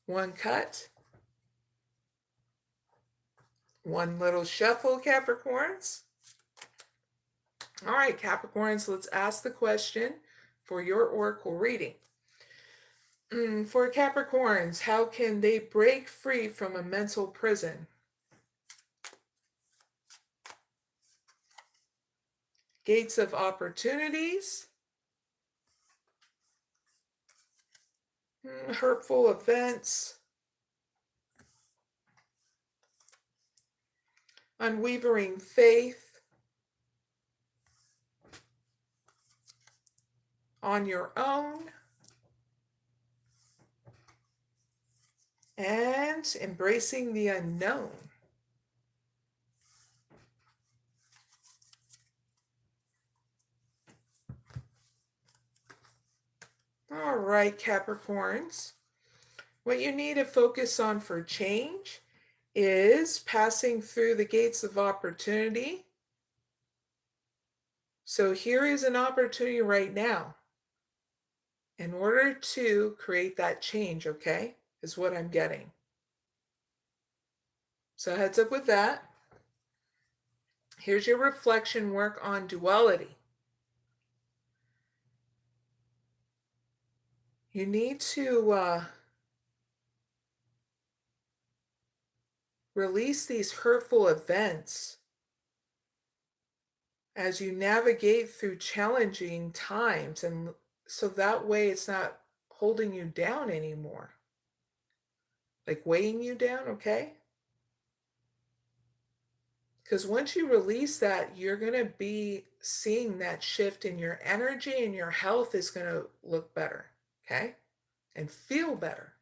One cut. One little shuffle, Capricorns. All right, Capricorns, let's ask the question for your oracle reading. For Capricorns, how can they break free from a mental prison? Gates of opportunities. Hurtful events. Unwavering faith. On your own. And embracing the unknown. All right, Capricorns. What you need to focus on for change is passing through the gates of opportunity. So here is an opportunity right now in order to create that change, okay, is what I'm getting. So heads up with that. Here's your reflection work on duality. You need to release these hurtful events as you navigate through challenging times, and so that way it's not holding you down anymore, like weighing you down, okay? Because once you release that, you're going to be seeing that shift in your energy, and your health is going to look better, okay? And feel better.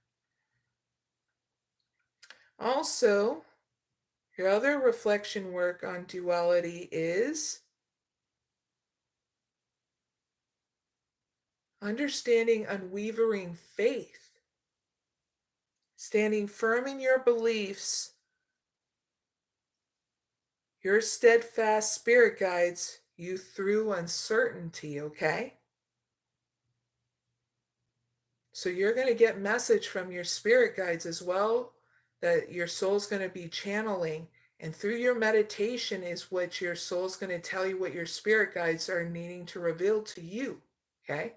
Also, your other reflection work on duality is understanding unwavering faith, standing firm in your beliefs. Your steadfast spirit guides you through uncertainty, okay? So you're going to get message from your spirit guides as well that your soul's going to be channeling. And through your meditation is what your soul's going to tell you what your spirit guides are needing to reveal to you, okay?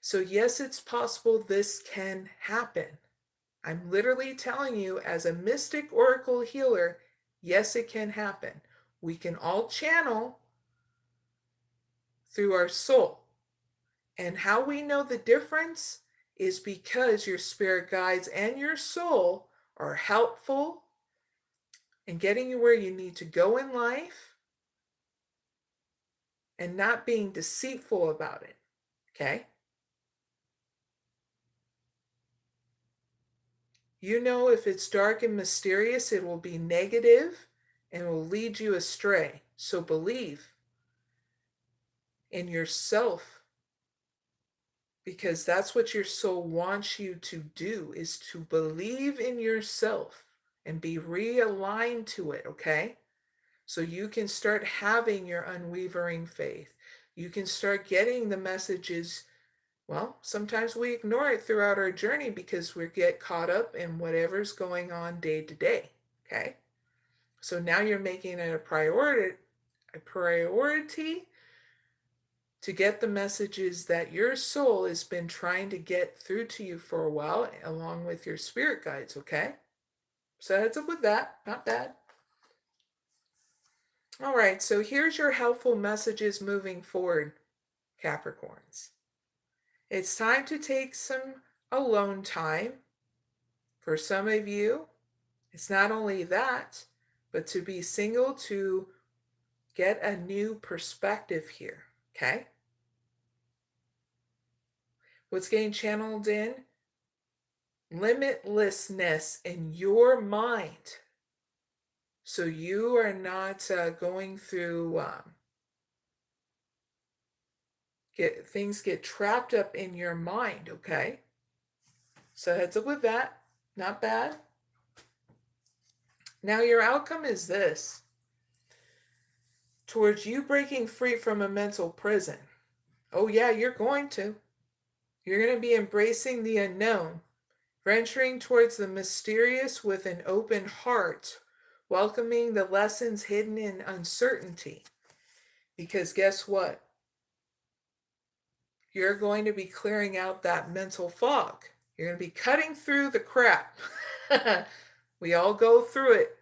So yes, it's possible this can happen. I'm literally telling you as a mystic oracle healer, yes, it can happen. We can all channel through our soul. And how we know the difference is because your spirit guides and your soul are helpful in getting you where you need to go in life and not being deceitful about it, okay? You know, if it's dark and mysterious, it will be negative and will lead you astray. So believe in yourself, because that's what your soul wants you to do, is to believe in yourself and be realigned to it, okay? So you can start having your unwavering faith. You can start getting the messages. Well, sometimes we ignore it throughout our journey because we get caught up in whatever's going on day to day, okay? So now you're making it a priority to get the messages that your soul has been trying to get through to you for a while, along with your spirit guides, okay? So heads up with that, not bad. All right, so here's your helpful messages moving forward, Capricorns. It's time to take some alone time. For some of you, it's not only that, but to be single to get a new perspective here, okay? What's getting channeled in? Limitlessness in your mind. So you are not going through, things get trapped up in your mind, okay? So heads up with that, not bad. Now your outcome is this. Towards you breaking free from a mental prison. Oh yeah, you're going to. You're going to be embracing the unknown, venturing towards the mysterious with an open heart, welcoming the lessons hidden in uncertainty. Because guess what? You're going to be clearing out that mental fog. You're going to be cutting through the crap. We all go through it,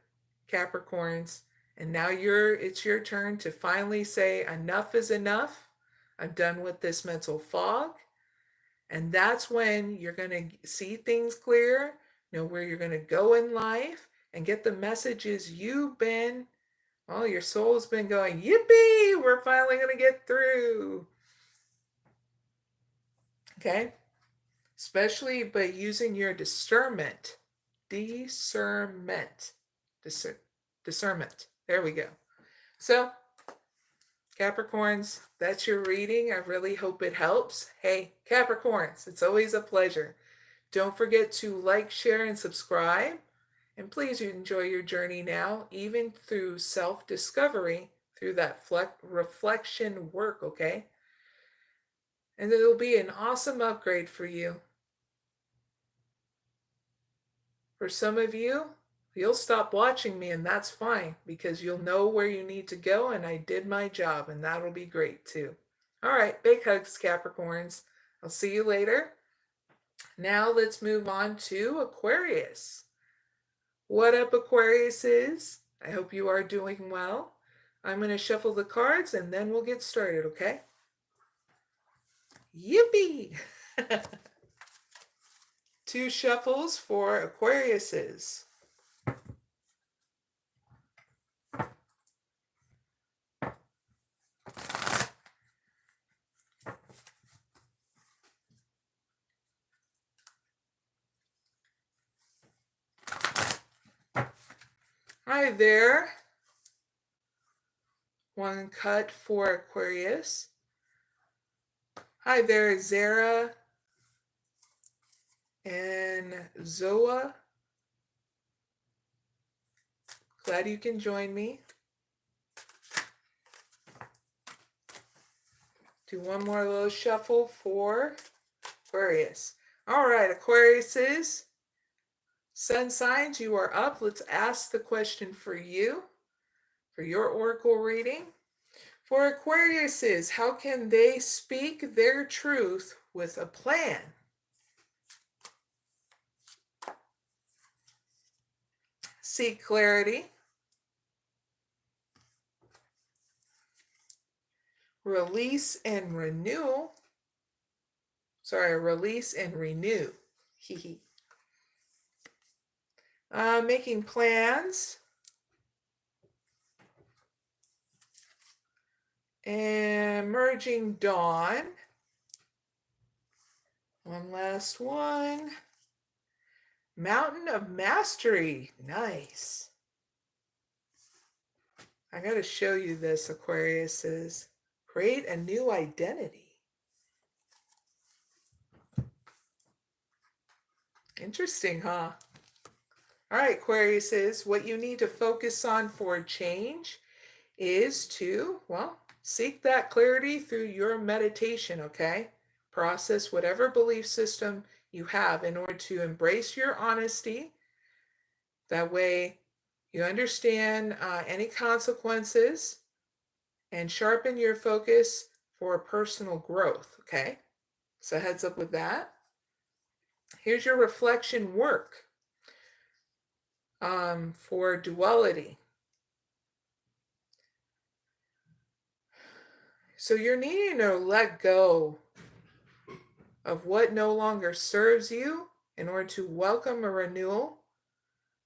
Capricorns. And now it's your turn to finally say enough is enough. I'm done with this mental fog. And that's when you're going to see things clear, know where you're going to go in life, and get the messages you've been, well, your soul's been going, yippee, we're finally going to get through. Okay? Especially by using your discernment. Discernment. There we go. So, Capricorns, that's your reading. I really hope it helps. Hey, Capricorns, it's always a pleasure. Don't forget to like, share, and subscribe. And please enjoy your journey now, even through self-discovery, through that reflection work, okay? And it'll be an awesome upgrade for you. For some of you, you'll stop watching me, and that's fine, because you'll know where you need to go, and I did my job, and that'll be great too. All right, big hugs, Capricorns. I'll see you later. Now let's move on to Aquarius. What up, Aquariuses? I hope you are doing well. I'm going to shuffle the cards, and then we'll get started, okay? Yippee! 2 shuffles for Aquariuses. Hi there. 1 cut for Aquarius. Hi there, Zara and Zoa. Glad you can join me. Do one more little shuffle for Aquarius. All right, Aquariuses, sun signs, you are up. Let's ask the question for you, for your oracle reading. For Aquariuses, how can they speak their truth with a plan? Seek clarity. Release and renew. Release and renew. Making plans. And merging dawn. One last one. Mountain of mastery. Nice. I got to show you this, Aquariuses. Create a new identity. Interesting, huh? All right, Aquariuses, what you need to focus on for change is to, well, seek that clarity through your meditation, okay? Process whatever belief system you have in order to embrace your honesty. That way you understand any consequences and sharpen your focus for personal growth, okay? So heads up with that. Here's your reflection work for duality. So you're needing to let go of what no longer serves you in order to welcome a renewal,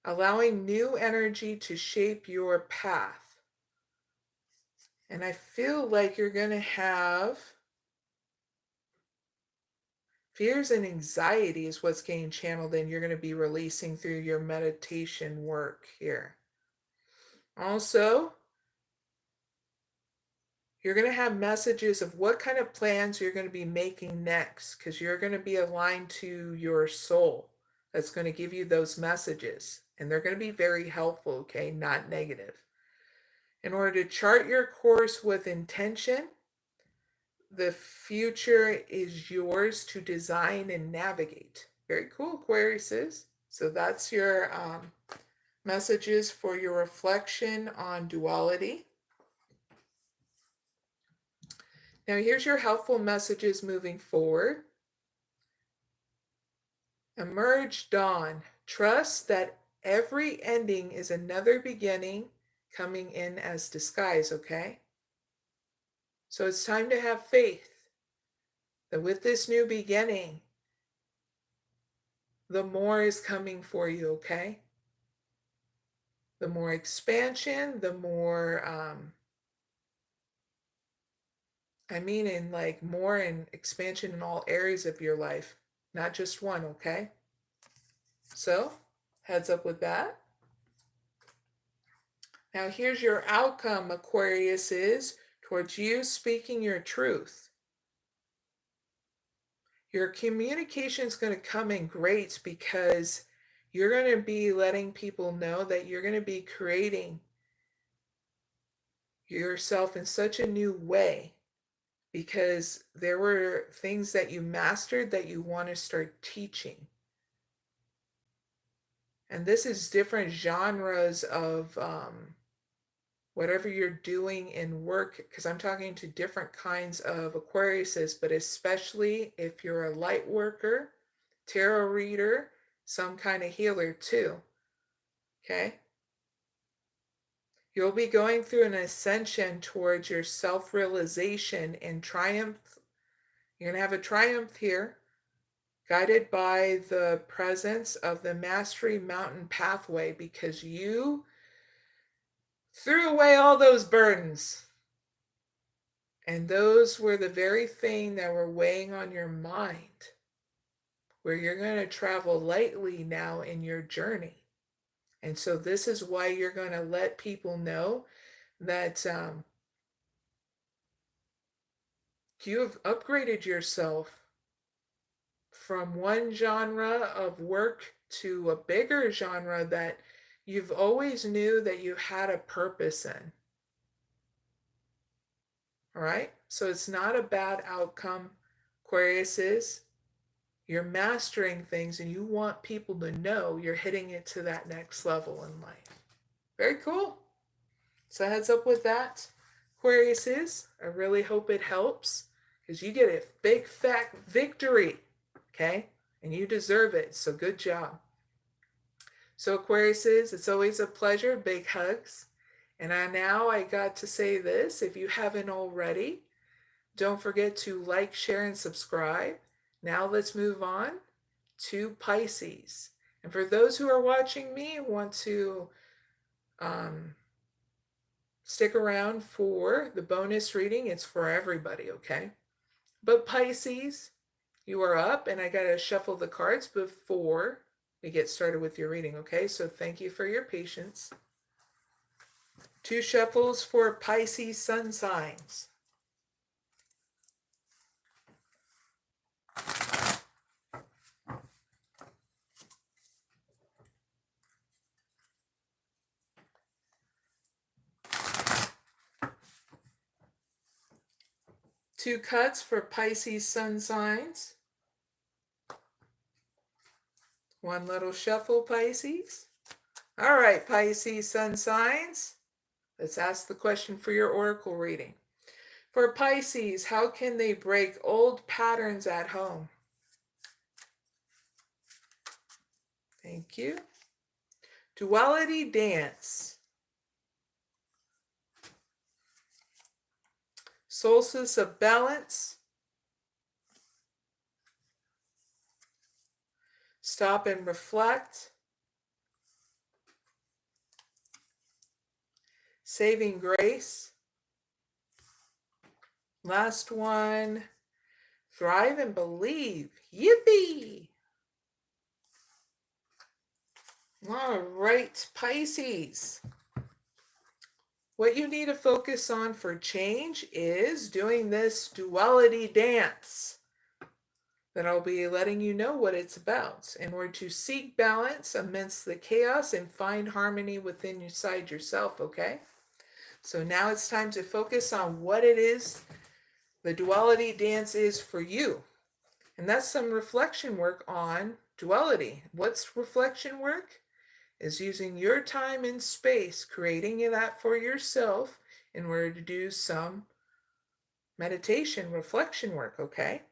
allowing new energy to shape your path. And I feel like you're going to have fears and anxiety is what's getting channeled in. You're going to be releasing through your meditation work here. Also, you're going to have messages of what kind of plans you're going to be making next, because you're going to be aligned to your soul. That's going to give you those messages. And they're going to be very helpful, okay? Not negative. In order to chart your course with intention, the future is yours to design and navigate. Very cool, Aquariuses. So that's your messages for your reflection on duality. Now here's your helpful messages moving forward. Emerge dawn. Trust that every ending is another beginning coming in as disguise, okay? So it's time to have faith that with this new beginning, the more is coming for you, okay? The more expansion, the more, more in expansion in all areas of your life, not just one, okay? So, heads up with that. Now here's your outcome, Aquariuses, towards you speaking your truth. Your communication is going to come in great because you're going to be letting people know that you're going to be creating yourself in such a new way, because there were things that you mastered that you want to start teaching. And this is different genres of whatever you're doing in work, because I'm talking to different kinds of Aquariuses, but especially if you're a light worker, tarot reader, some kind of healer too, okay? You'll be going through an ascension towards your self-realization and triumph. You're going to have a triumph here, guided by the presence of the Mastery Mountain Pathway, because you threw away all those burdens. And those were the very thing that were weighing on your mind, where you're going to travel lightly now in your journey. And so this is why you're going to let people know that You have upgraded yourself from one genre of work to a bigger genre that you've always knew that you had a purpose in. All right? So it's not a bad outcome, Aquarius is. You're mastering things and you want people to know you're hitting it to that next level in life. Very cool. So heads up with that, Aquarius is. I really hope it helps because you get a big fat victory, okay? And you deserve it, so good job. So Aquarius is, it's always a pleasure, big hugs. And I got to say this, if you haven't already, don't forget to like, share, and subscribe. Now let's move on to Pisces. And for those who are watching me, want to stick around for the bonus reading. It's for everybody, okay? But Pisces, you are up, and I got to shuffle the cards before we get started with your reading, okay? So thank you for your patience. 2 shuffles for Pisces sun signs. Two cuts for Pisces sun signs. One little shuffle, Pisces. All right, Pisces sun signs. Let's ask the question for your oracle reading. For Pisces, how can they break old patterns at home? Thank you. Duality dance. Solstice of balance. Stop and reflect. Saving grace. Last one. Thrive and believe. Yippee! All right, Pisces. What you need to focus on for change is doing this duality dance that I'll be letting you know what it's about in order to seek balance amidst the chaos and find harmony within inside yourself, okay? So now it's time to focus on what it is the duality dance is for you. And that's some reflection work on duality. What's reflection work? Is using your time and space, creating that for yourself in order to do some meditation, reflection work, okay?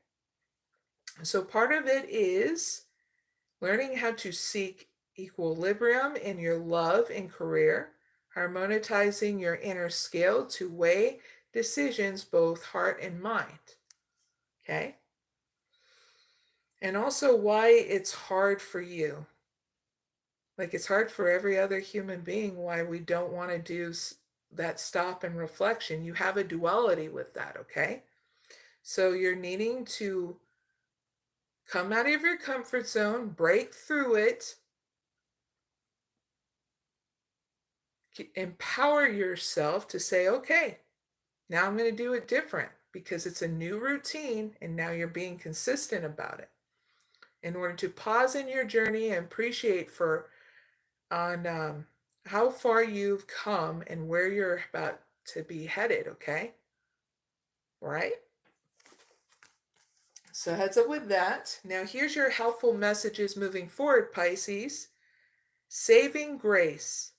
So part of it is learning how to seek equilibrium in your love and career, harmonizing your inner scale to weigh decisions, both heart and mind, okay? And also why it's hard for you. Like it's hard for every other human being why we don't want to do that stop and reflection. You have a duality with that, okay? So you're needing to come out of your comfort zone, break through it, empower yourself to say, okay, now I'm going to do it different because it's a new routine and now you're being consistent about it. In order to pause in your journey and appreciate on how far you've come and where you're about to be headed, okay? All right? So heads up with that. Now here's your helpful messages moving forward, Pisces. Saving grace.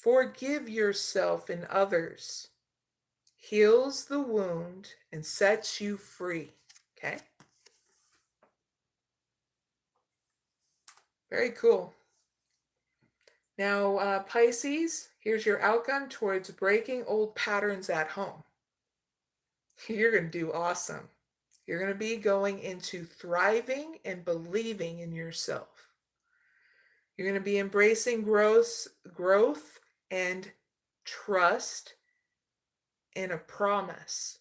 Forgive yourself and others. Heals the wound and sets you free, okay? Very cool. Now, Pisces, here's your outcome towards breaking old patterns at home. You're going to do awesome. You're going to be going into thriving and believing in yourself. You're going to be embracing growth and trust in a promise.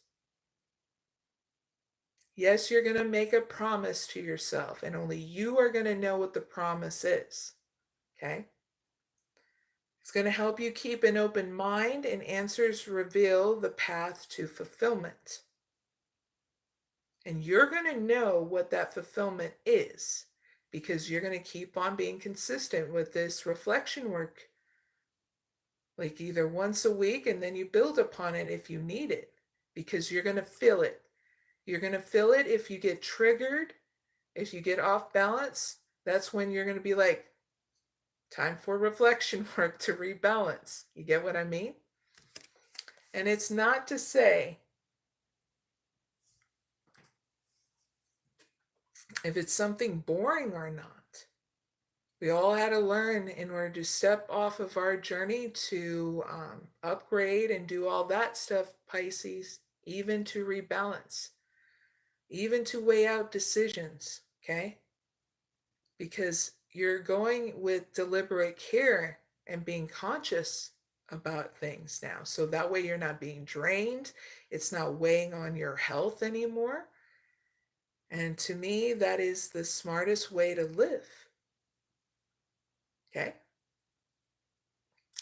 Yes, you're going to make a promise to yourself, and only you are going to know what the promise is. Okay? It's going to help you keep an open mind, and answers reveal the path to fulfillment. And you're going to know what that fulfillment is because you're going to keep on being consistent with this reflection work. Like either once a week, and then you build upon it if you need it, because you're going to feel it. You're going to feel it if you get triggered, if you get off balance. That's when you're going to be like, time for reflection work to rebalance. You get what I mean? And it's not to say if it's something boring or not. We all had to learn in order to step off of our journey to upgrade and do all that stuff, Pisces, even to rebalance, even to weigh out decisions, okay? Because you're going with deliberate care and being conscious about things now. So that way you're not being drained. It's not weighing on your health anymore. And to me, that is the smartest way to live. Okay?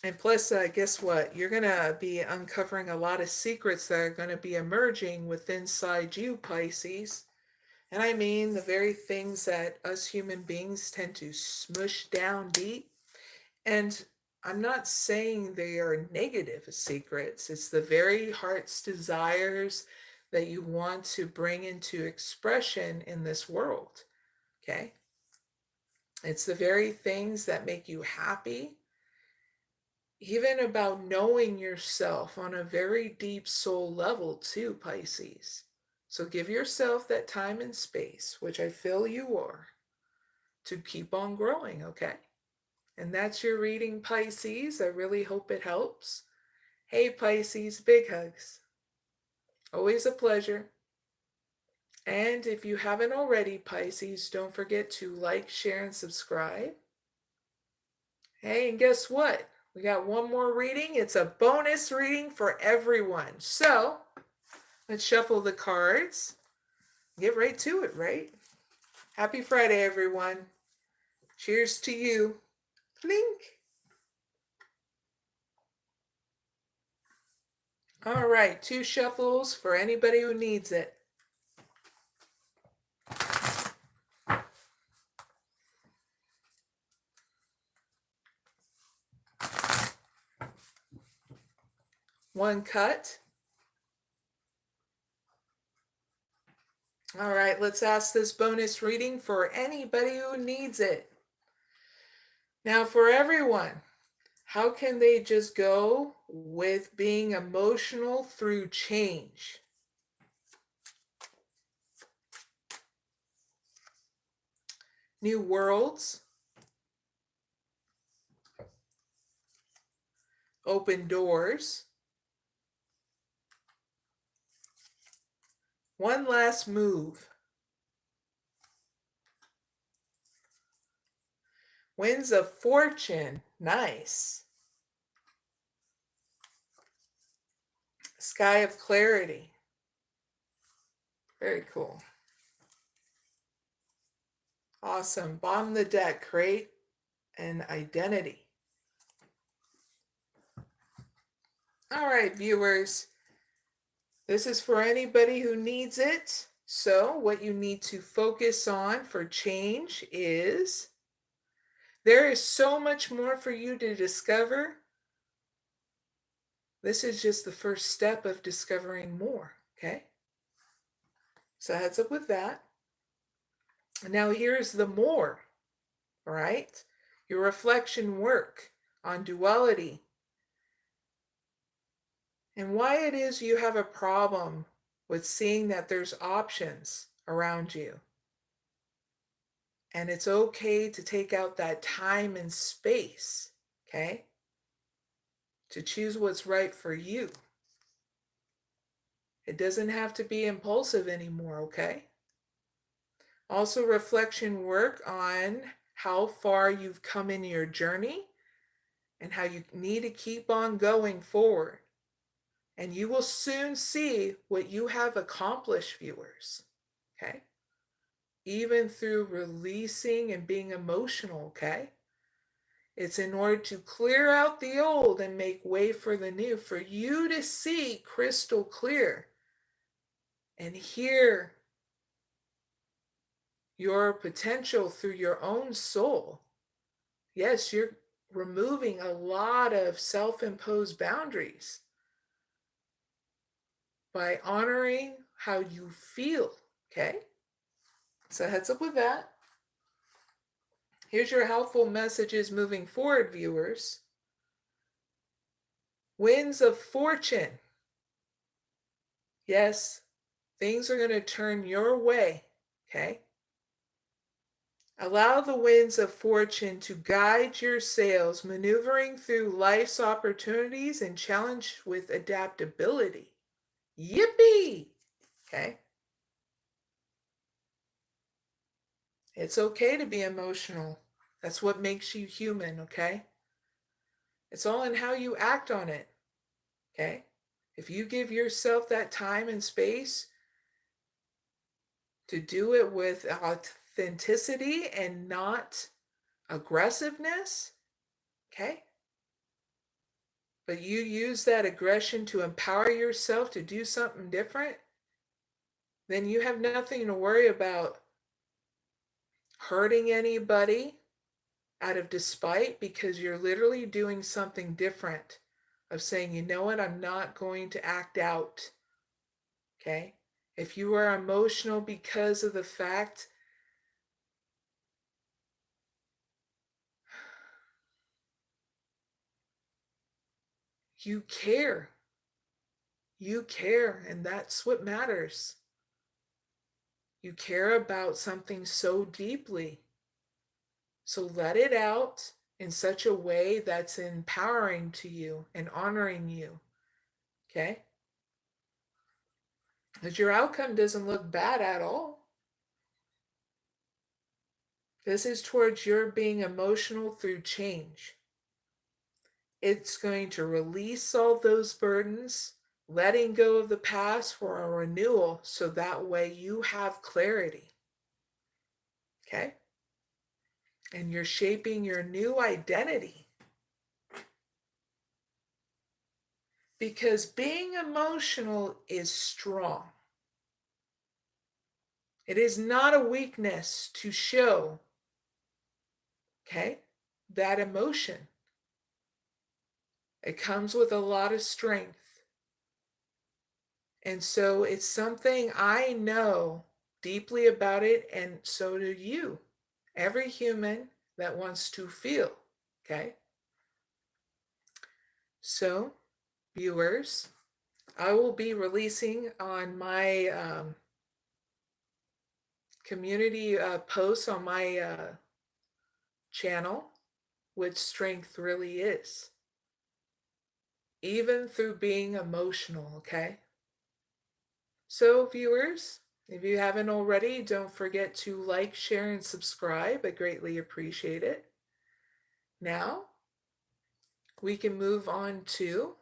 And plus, guess what? You're going to be uncovering a lot of secrets that are going to be emerging within inside you, Pisces. And I mean the very things that us human beings tend to smush down deep. And I'm not saying they are negative secrets. It's the very heart's desires that you want to bring into expression in this world. Okay? It's the very things that make you happy. Even about knowing yourself on a very deep soul level too, Pisces. So give yourself that time and space, which I feel you are, to keep on growing, okay? And that's your reading, Pisces. I really hope it helps. Hey, Pisces, big hugs. Always a pleasure. And if you haven't already, Pisces, don't forget to like, share, and subscribe. Hey, and guess what? We got one more reading. It's a bonus reading for everyone. So let's shuffle the cards. Get right to it, right? Happy Friday, everyone. Cheers to you. Clink. All right, 2 shuffles for anybody who needs it. One cut. All right, let's ask this bonus reading for anybody who needs it. Now, for everyone, how can they just go with being emotional through change? New worlds, open doors, one last move, winds of fortune, nice, sky of clarity, very cool, awesome, bottom of the deck, create an identity. All right, viewers, this is for anybody who needs it. So what you need to focus on for change is there is so much more for you to discover. This is just the first step of discovering more, okay? So heads up with that. Now here's the more, all right? Your reflection work on duality and why it is you have a problem with seeing that there's options around you. And it's okay to take out that time and space, okay? To choose what's right for you. It doesn't have to be impulsive anymore, okay? Also, reflection work on how far you've come in your journey and how you need to keep on going forward. And you will soon see what you have accomplished, viewers, okay? Even through releasing and being emotional, okay? It's in order to clear out the old and make way for the new, for you to see crystal clear and hear your potential through your own soul. Yes, you're removing a lot of self-imposed boundaries by honoring how you feel, okay? So heads up with that. Here's your helpful messages moving forward, viewers. Winds of fortune. Yes, things are going to turn your way, okay? Allow the winds of fortune to guide your sails, maneuvering through life's opportunities and challenge with adaptability. Yippee! Okay? It's okay to be emotional. That's what makes you human, okay? It's all in how you act on it, okay? If you give yourself that time and space to do it with authenticity and not aggressiveness, okay? But you use that aggression to empower yourself to do something different, then you have nothing to worry about hurting anybody out of despite, because you're literally doing something different of saying, you know what, I'm not going to act out, okay? If you are emotional because of the fact you care, and that's what matters. You care about something so deeply. So let it out in such a way that's empowering to you and honoring you, okay? Because your outcome doesn't look bad at all. This is towards your being emotional through change. It's going to release all those burdens, letting go of the past for a renewal, so that way you have clarity, okay? And you're shaping your new identity. Because being emotional is strong. It is not a weakness to show, okay, that emotion. It comes with a lot of strength. And so it's something I know deeply about it, and so do you. Every human that wants to feel, okay? So, viewers, I will be releasing on my community posts on my channel what strength really is, even through being emotional, okay? So, viewers, if you haven't already, don't forget to like, share, and subscribe. I greatly appreciate it. Now, we can move on to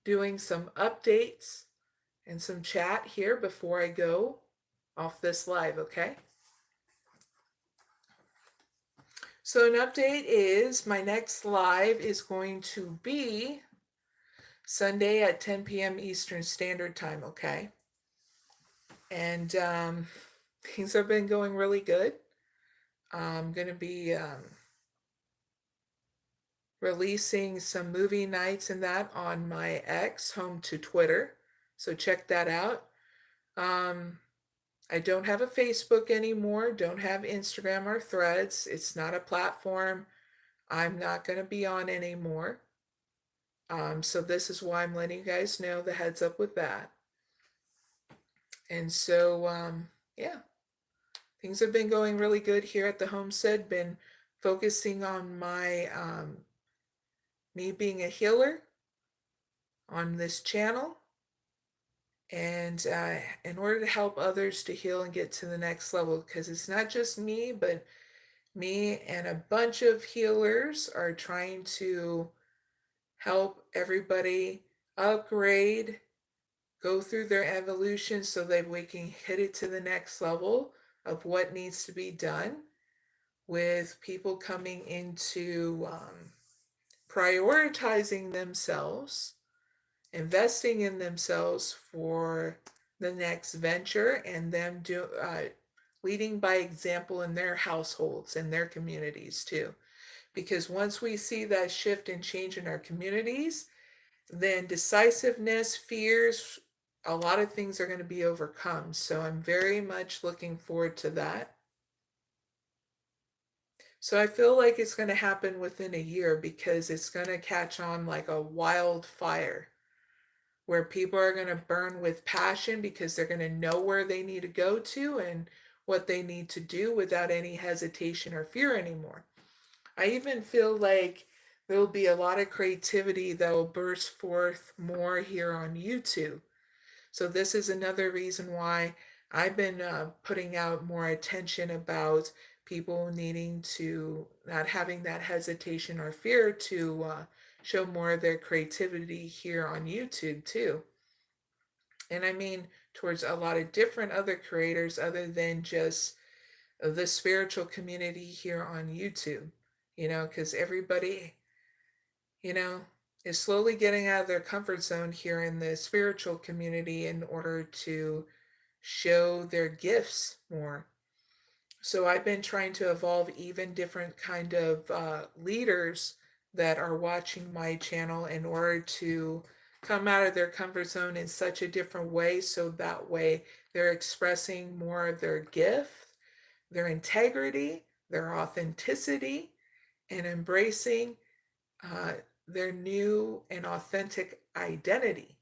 doing some updates and some chat here before I go off this live, okay? So an update is my next live is going to be Sunday at 10 p.m. Eastern Standard Time, okay? And things have been going really good. I'm going to be releasing some movie nights and that on my X, home to Twitter. So check that out. I don't have a Facebook anymore, don't have Instagram or Threads. It's not a platform I'm not going to be on anymore. So this is why I'm letting you guys know, the heads up with that. And so, yeah, things have been going really good here at the homestead. Been focusing on my me being a healer on this channel, and in order to help others to heal and get to the next level, because it's not just me, but me and a bunch of healers are trying to help everybody upgrade, go through their evolution so that we can hit it to the next level of what needs to be done, with people coming into prioritizing themselves, investing in themselves for the next venture, and them leading by example in their households and their communities too. Because once we see that shift and change in our communities, then decisiveness, fears, a lot of things are going to be overcome. So I'm very much looking forward to that. So I feel like it's going to happen within a year because it's going to catch on like a wildfire where people are going to burn with passion because they're going to know where they need to go to and what they need to do without any hesitation or fear anymore. I even feel like there'll be a lot of creativity that will burst forth more here on YouTube. So this is another reason why I've been putting out more attention about people needing to not having that hesitation or fear to show more of their creativity here on YouTube too. And I mean towards a lot of different other creators other than just the spiritual community here on YouTube, because everybody, you know, is slowly getting out of their comfort zone here in the spiritual community in order to show their gifts more. So I've been trying to evolve even different kind of leaders that are watching my channel in order to come out of their comfort zone in such a different way, so that way they're expressing more of their gift, their integrity, their authenticity, and embracing uh, their new and authentic identity.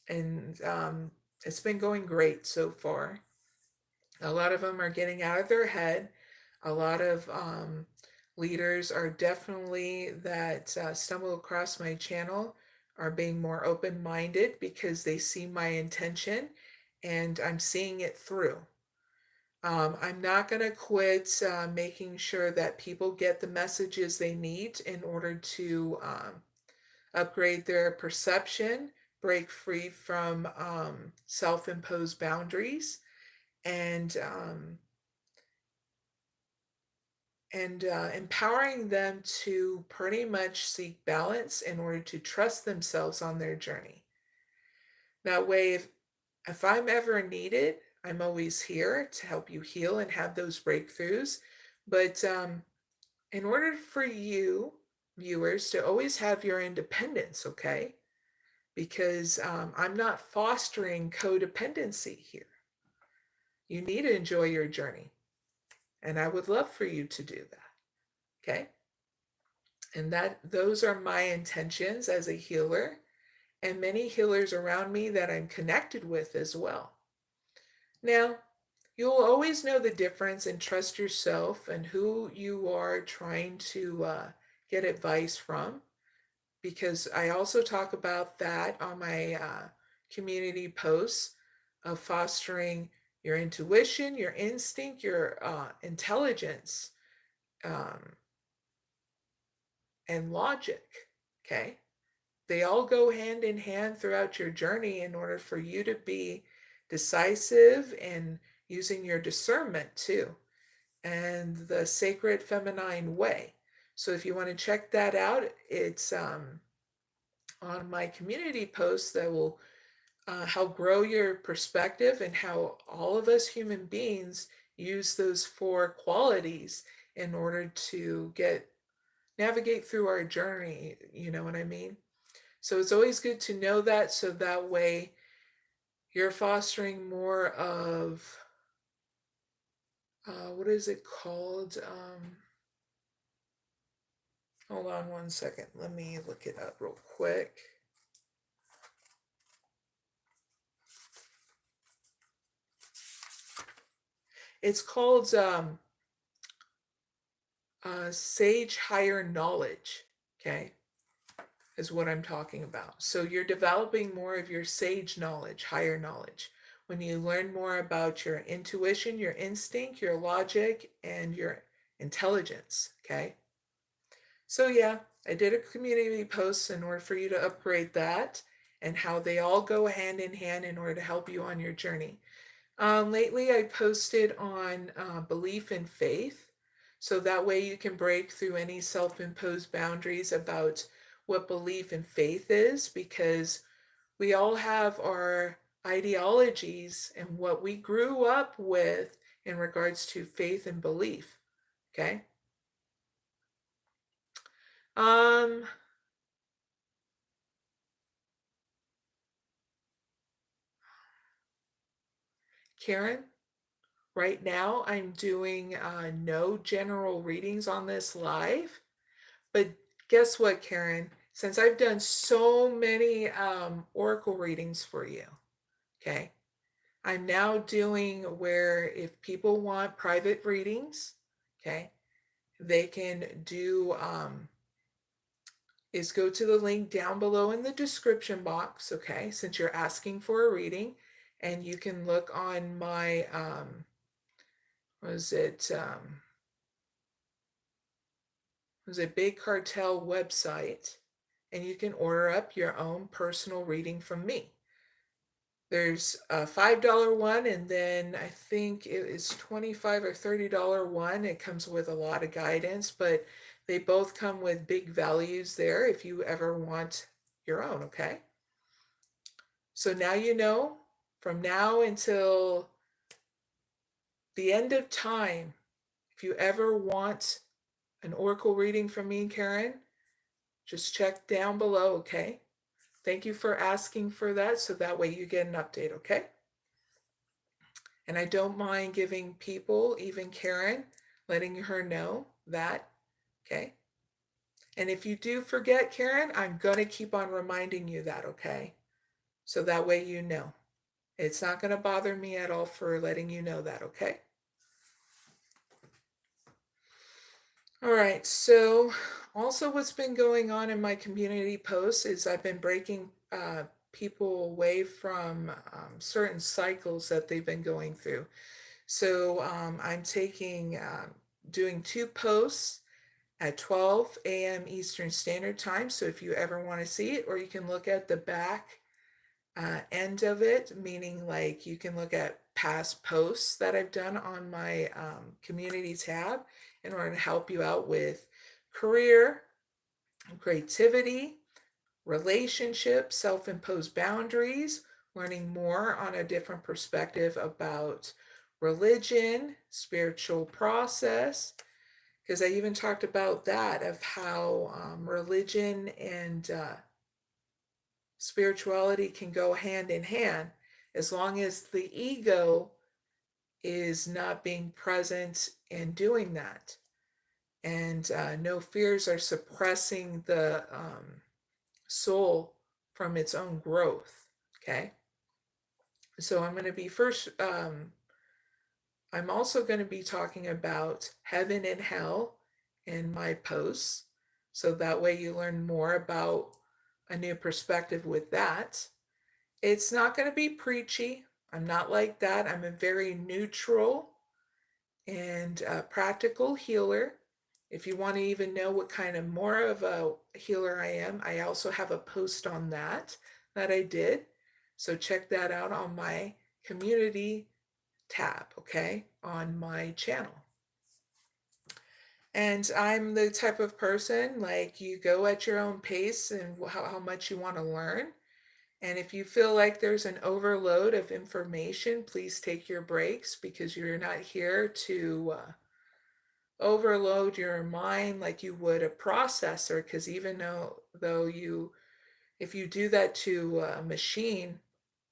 And it's been going great so far. A lot of them are getting out of their head. A lot of leaders are definitely that stumble across my channel are being more open-minded because they see my intention and I'm seeing it through. I'm not going to quit making sure that people get the messages they need in order to upgrade their perception, break free from self-imposed boundaries, and empowering them to pretty much seek balance in order to trust themselves on their journey. That way, if I'm ever needed, I'm always here to help you heal and have those breakthroughs. But in order for you, viewers, to always have your independence, okay? Because I'm not fostering codependency here. You need to enjoy your journey. And I would love for you to do that, okay? And those are my intentions as a healer and many healers around me that I'm connected with as well. Now, you'll always know the difference and trust yourself and who you are trying to get advice from, because I also talk about that on my community posts of fostering your intuition, your instinct, your intelligence, and logic, okay? They all go hand in hand throughout your journey in order for you to be decisive and using your discernment too, and the sacred feminine way. So if you want to check that out, it's on my community post that will help grow your perspective and how all of us human beings use those 4 qualities in order to navigate through our journey. You know what I mean? So it's always good to know that, so that way you're fostering more of, what is it called? Hold on one second. Let me look it up real quick. It's called sage higher knowledge, okay, is what I'm talking about. So you're developing more of your sage knowledge, higher knowledge, when you learn more about your intuition, your instinct, your logic, and your intelligence, okay? So yeah, I did a community post in order for you to upgrade that and how they all go hand in hand in order to help you on your journey. Lately, I posted on belief and faith. So that way you can break through any self-imposed boundaries about what belief and faith is, because we all have our ideologies and what we grew up with in regards to faith and belief. Okay. Um, Karen, right now I'm doing no general readings on this live, but guess what, Karen? Since I've done so many oracle readings for you, okay, I'm now doing where if people want private readings, okay, they can do is go to the link down below in the description box, okay, since you're asking for a reading, and you can look on my was it Big Cartel website, and you can order up your own personal reading from me. There's a $5 one, and then I think it is $25 or $30 one. It comes with a lot of guidance, but they both come with big values there if you ever want your own, okay? So now you know, from now until the end of time, if you ever want an oracle reading from me, Karen, just check down below, okay? Thank you for asking for that, so that way you get an update, okay? And I don't mind giving people, even Karen, letting her know that, okay? And if you do forget, Karen, I'm going to keep on reminding you that, okay? So that way you know. It's not going to bother me at all for letting you know that, okay? All right, so also what's been going on in my community posts is I've been breaking people away from certain cycles that they've been going through. So I'm doing 2 posts at 12 a.m. Eastern Standard Time. So if you ever want to see it, or you can look at the back end of it, meaning like you can look at past posts that I've done on my community tab in order to help you out with career, creativity, relationships, self-imposed boundaries, learning more on a different perspective about religion, spiritual process, because I even talked about that, of how religion and spirituality can go hand in hand as long as the ego is not being present in doing that. And no fears are suppressing the soul from its own growth. Okay. So I'm going to be I'm also going to be talking about heaven and hell in my posts. So that way you learn more about a new perspective with that. It's not going to be preachy. I'm not like that. I'm a very neutral and practical healer. If you want to even know what kind of more of a healer I am, I also have a post on that I did. So check that out on my community tab, okay, on my channel. And I'm the type of person, like, you go at your own pace and how much you want to learn. And if you feel like there's an overload of information, please take your breaks, because you're not here to overload your mind like you would a processor, because even though if you do that to a machine,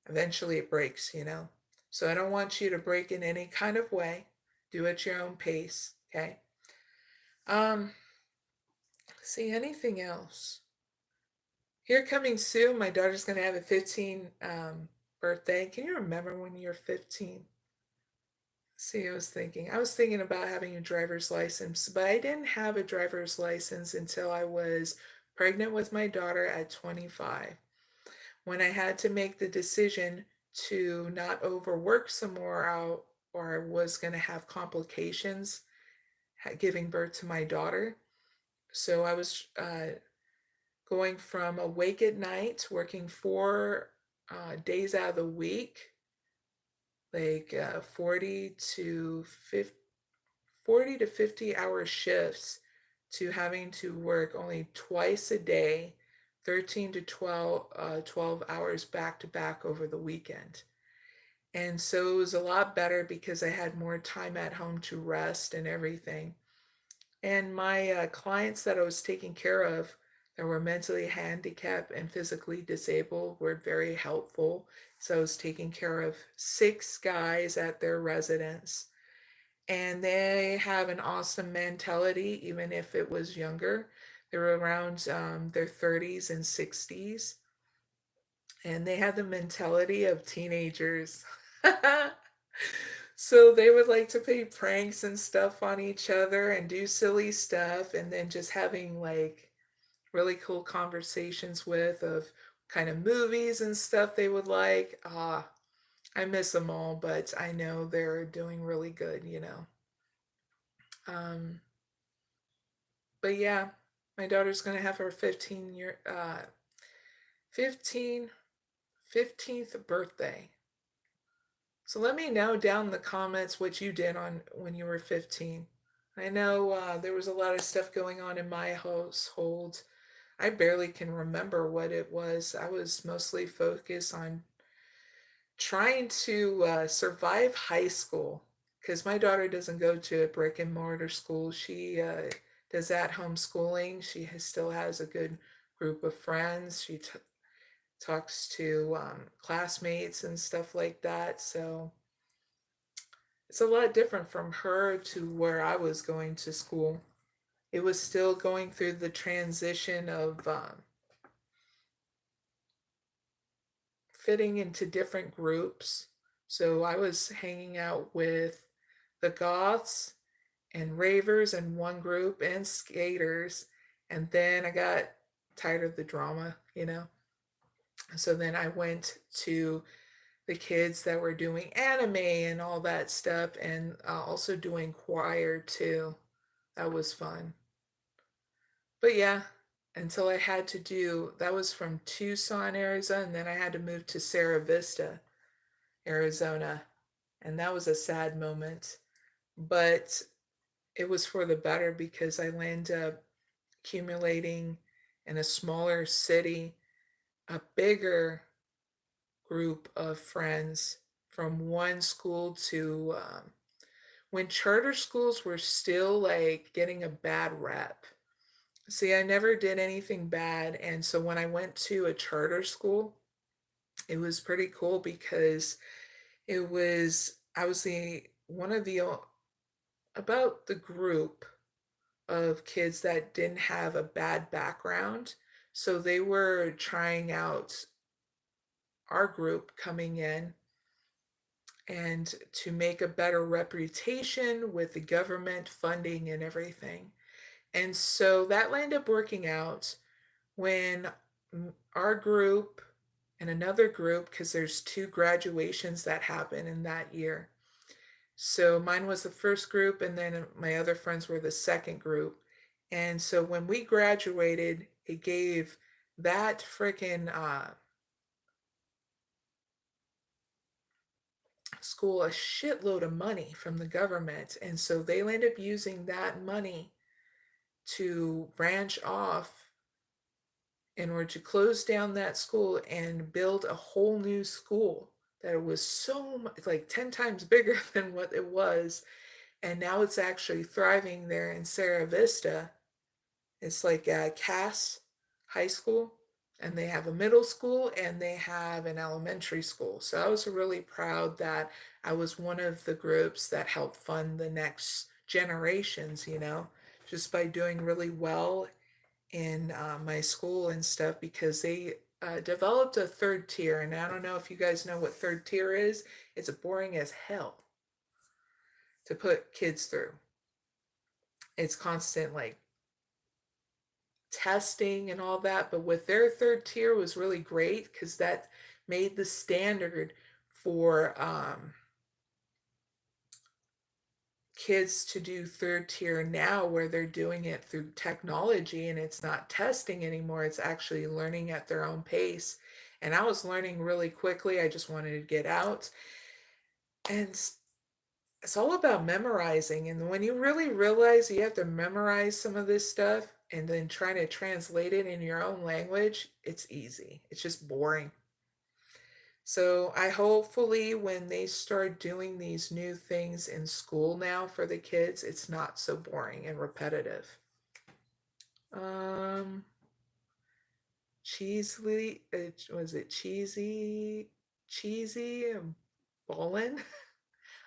eventually it breaks, you know. So I don't want you to break in any kind of way. Do at your own pace, okay? See, anything else? Here coming soon, my daughter's going to have a 15 birthday. Can you remember when you're 15? See, I was thinking about having a driver's license, but I didn't have a driver's license until I was pregnant with my daughter at 25, when I had to make the decision to not overwork some more out, or I was going to have complications giving birth to my daughter. So I was going from awake at night, working 4 days out of the week, like 40 to 50, 40 to 50-hour shifts to having to work only twice a day, 13 to 12 hours back to back over the weekend. And so it was a lot better because I had more time at home to rest and everything. And my clients that I was taking care of that were mentally handicapped and physically disabled were very helpful. So I was taking care of 6 guys at their residence. And they have an awesome mentality, even if it was younger. They were around their 30s and 60s. And they had the mentality of teenagers. So they would like to play pranks and stuff on each other and do silly stuff, and then just having like really cool conversations with of kind of movies and stuff they would like. I miss them all, but I know they're doing really good, you know. Um, but yeah, my daughter's gonna have her 15 15th birthday. So let me know down in the comments what you did on when you were 15. I know there was a lot of stuff going on in my household. I barely can remember what it was. I was mostly focused on trying to survive high school because my daughter doesn't go to a brick and mortar school. She does at home schooling. Still has a good group of friends. She talks to classmates and stuff like that. So it's a lot different from her to where I was going to school. It was still going through the transition of fitting into different groups. So I was hanging out with the goths and ravers in one group and skaters. And then I got tired of the drama, you know. So then I went to the kids that were doing anime and all that stuff, and also doing choir too. That was fun. But yeah, until I had to do that was from Tucson, Arizona, and then I had to move to Sierra Vista, Arizona. And that was a sad moment. But it was for the better because I landed up accumulating in a smaller city a bigger group of friends from one school to when charter schools were still like getting a bad rep. See, I never did anything bad. And so when I went to a charter school, it was pretty cool because I was the one of the about the group of kids that didn't have a bad background. So they were trying out our group coming in and to make a better reputation with the government funding and everything. And so that ended up working out when our group and another group, because there's 2 graduations that happen in that year. So mine was the first group, and then my other friends were the second group. And so when we graduated, it gave that freaking school a shitload of money from the government. And so they ended up using that money to branch off in order to close down that school and build a whole new school that was so much, like 10 times bigger than what it was. And now it's actually thriving there in Sierra Vista. It's like Cass High School, and they have a middle school and they have an elementary school. So I was really proud that I was one of the groups that helped fund the next generations, you know, just by doing really well in my school and stuff because they developed a 3rd tier. And I don't know if you guys know what 3rd tier is. It's boring as hell to put kids through. It's constant like testing and all that, but with their 3rd tier was really great because that made the standard for kids to do 3rd tier now, where they're doing it through technology and it's not testing anymore, it's actually learning at their own pace. And I was learning really quickly. I just wanted to get out and it's all about memorizing. And when you really realize you have to memorize some of this stuff and then trying to translate it in your own language, it's easy. It's just boring. So I hopefully when they start doing these new things in school now for the kids, it's not so boring and repetitive. Um, cheesily, was it cheesy and ballin'?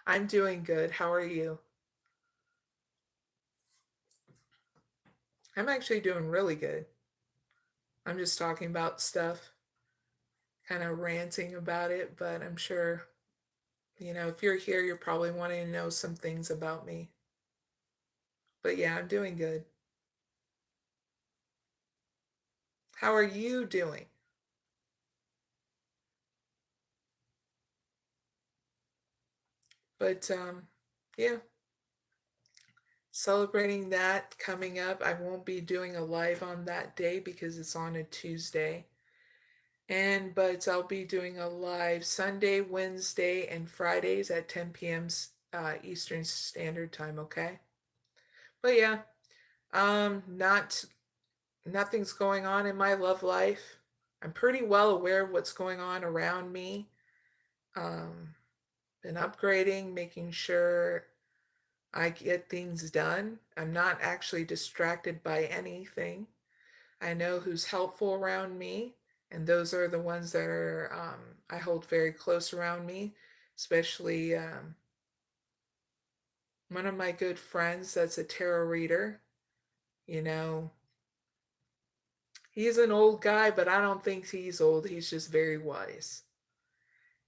I'm doing good. How are you? I'm actually doing really good. I'm just talking about stuff, kind of ranting about it, but I'm sure, if you're here, you're probably wanting to know some things about me. But yeah, I'm doing good. How are you doing? But yeah, celebrating that coming up. I won't be doing a live on that day because it's on a Tuesday. But I'll be doing a live Sunday, Wednesday, and Fridays at 10 p.m. Eastern Standard Time, okay? But yeah, not nothing's going on in my love life. I'm pretty well aware of what's going on around me. Um, been upgrading, making sure I get things done. I'm not actually distracted by anything. I know who's helpful around me, and those are the ones that are I hold very close around me, especially one of my good friends that's a tarot reader. You know, he's an old guy, but I don't think he's old. He's just very wise.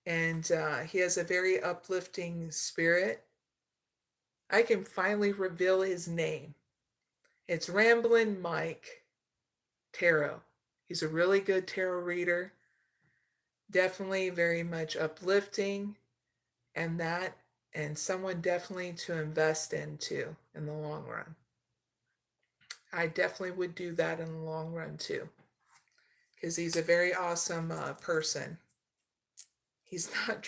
And he has a very uplifting spirit. I can finally reveal his name. It's Ramblin' Mike Tarot. He's a really good tarot reader. Definitely very much uplifting and that, and someone definitely to invest into in the long run. I definitely would do that in the long run too, because he's a very awesome person. He's not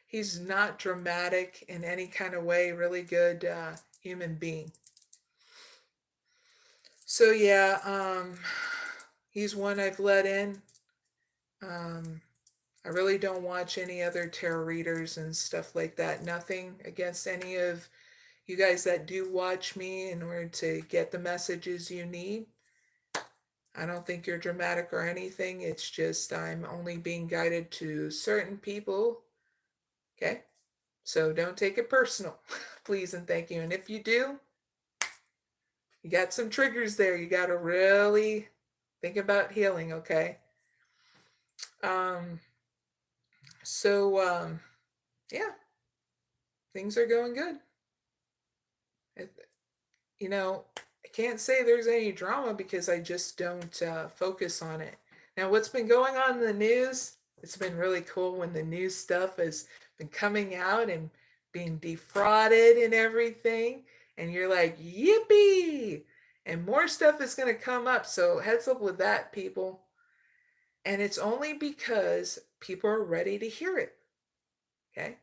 he's not dramatic in any kind of way. Really good human being. So yeah, he's one I've let in. Um, I really don't watch any other tarot readers and stuff like that. Nothing against any of you guys that do watch me in order to get the messages you need. I don't think you're dramatic or anything. It's just I'm only being guided to certain people. Okay? So don't take it personal. Please and thank you. And if you do, you got some triggers there. You got to really think about healing, okay? Um, so, yeah, things are going good. You know, I can't say there's any drama because I just don't focus on it. Now, what's been going on in the news? It's been really cool when the news stuff has been coming out and being defrauded and everything. And you're like, yippee! And more stuff is going to come up. So, heads up with that, people. And it's only because people are ready to hear it. Okay?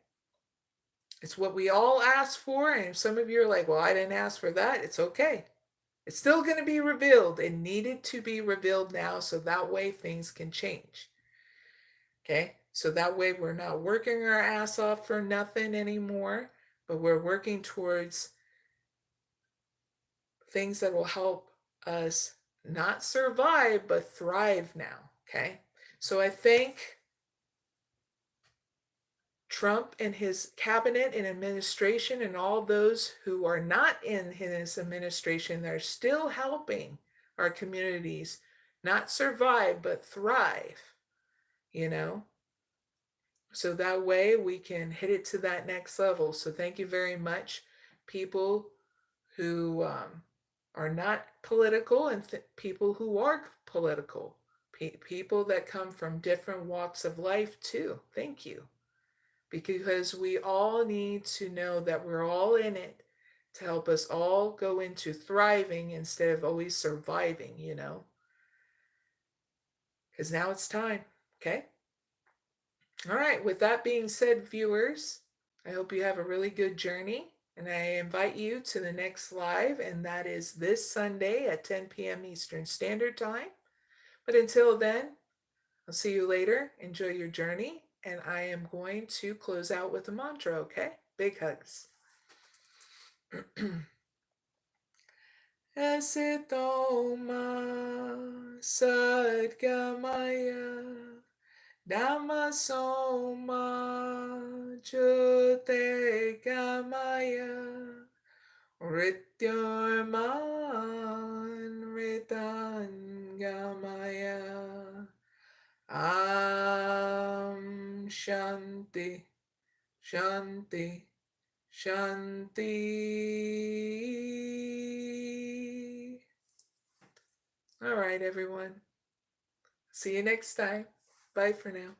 It's what we all asked for. And if some of you are like, well, I didn't ask for that, it's okay. It's still going to be revealed. It needed to be revealed now so that way things can change. Okay? So that way we're not working our ass off for nothing anymore, but we're working towards things that will help us not survive, but thrive now. Okay? So I think Trump and his cabinet and administration and all those who are not in his administration that are still helping our communities not survive but thrive, you know? So that way we can hit it to that next level. So thank you very much, people who are not political and people who are political, people that come from different walks of life too. Thank you. Because we all need to know that we're all in it to help us all go into thriving instead of always surviving, because now it's time. Okay. All right, with that being said, viewers, I hope you have a really good journey, and I invite you to the next live, and that is this Sunday at 10 p.m. Eastern Standard Time. But until then, I'll see you later. Enjoy your journey, and I am going to close out with a mantra, okay? Big hugs. Asitoma Sadgamaya Dhammasoma Jyotirgamaya Rityarman Ritangamaya Shanti Shanti Shanti. All right, everyone. See you next time. Bye for now.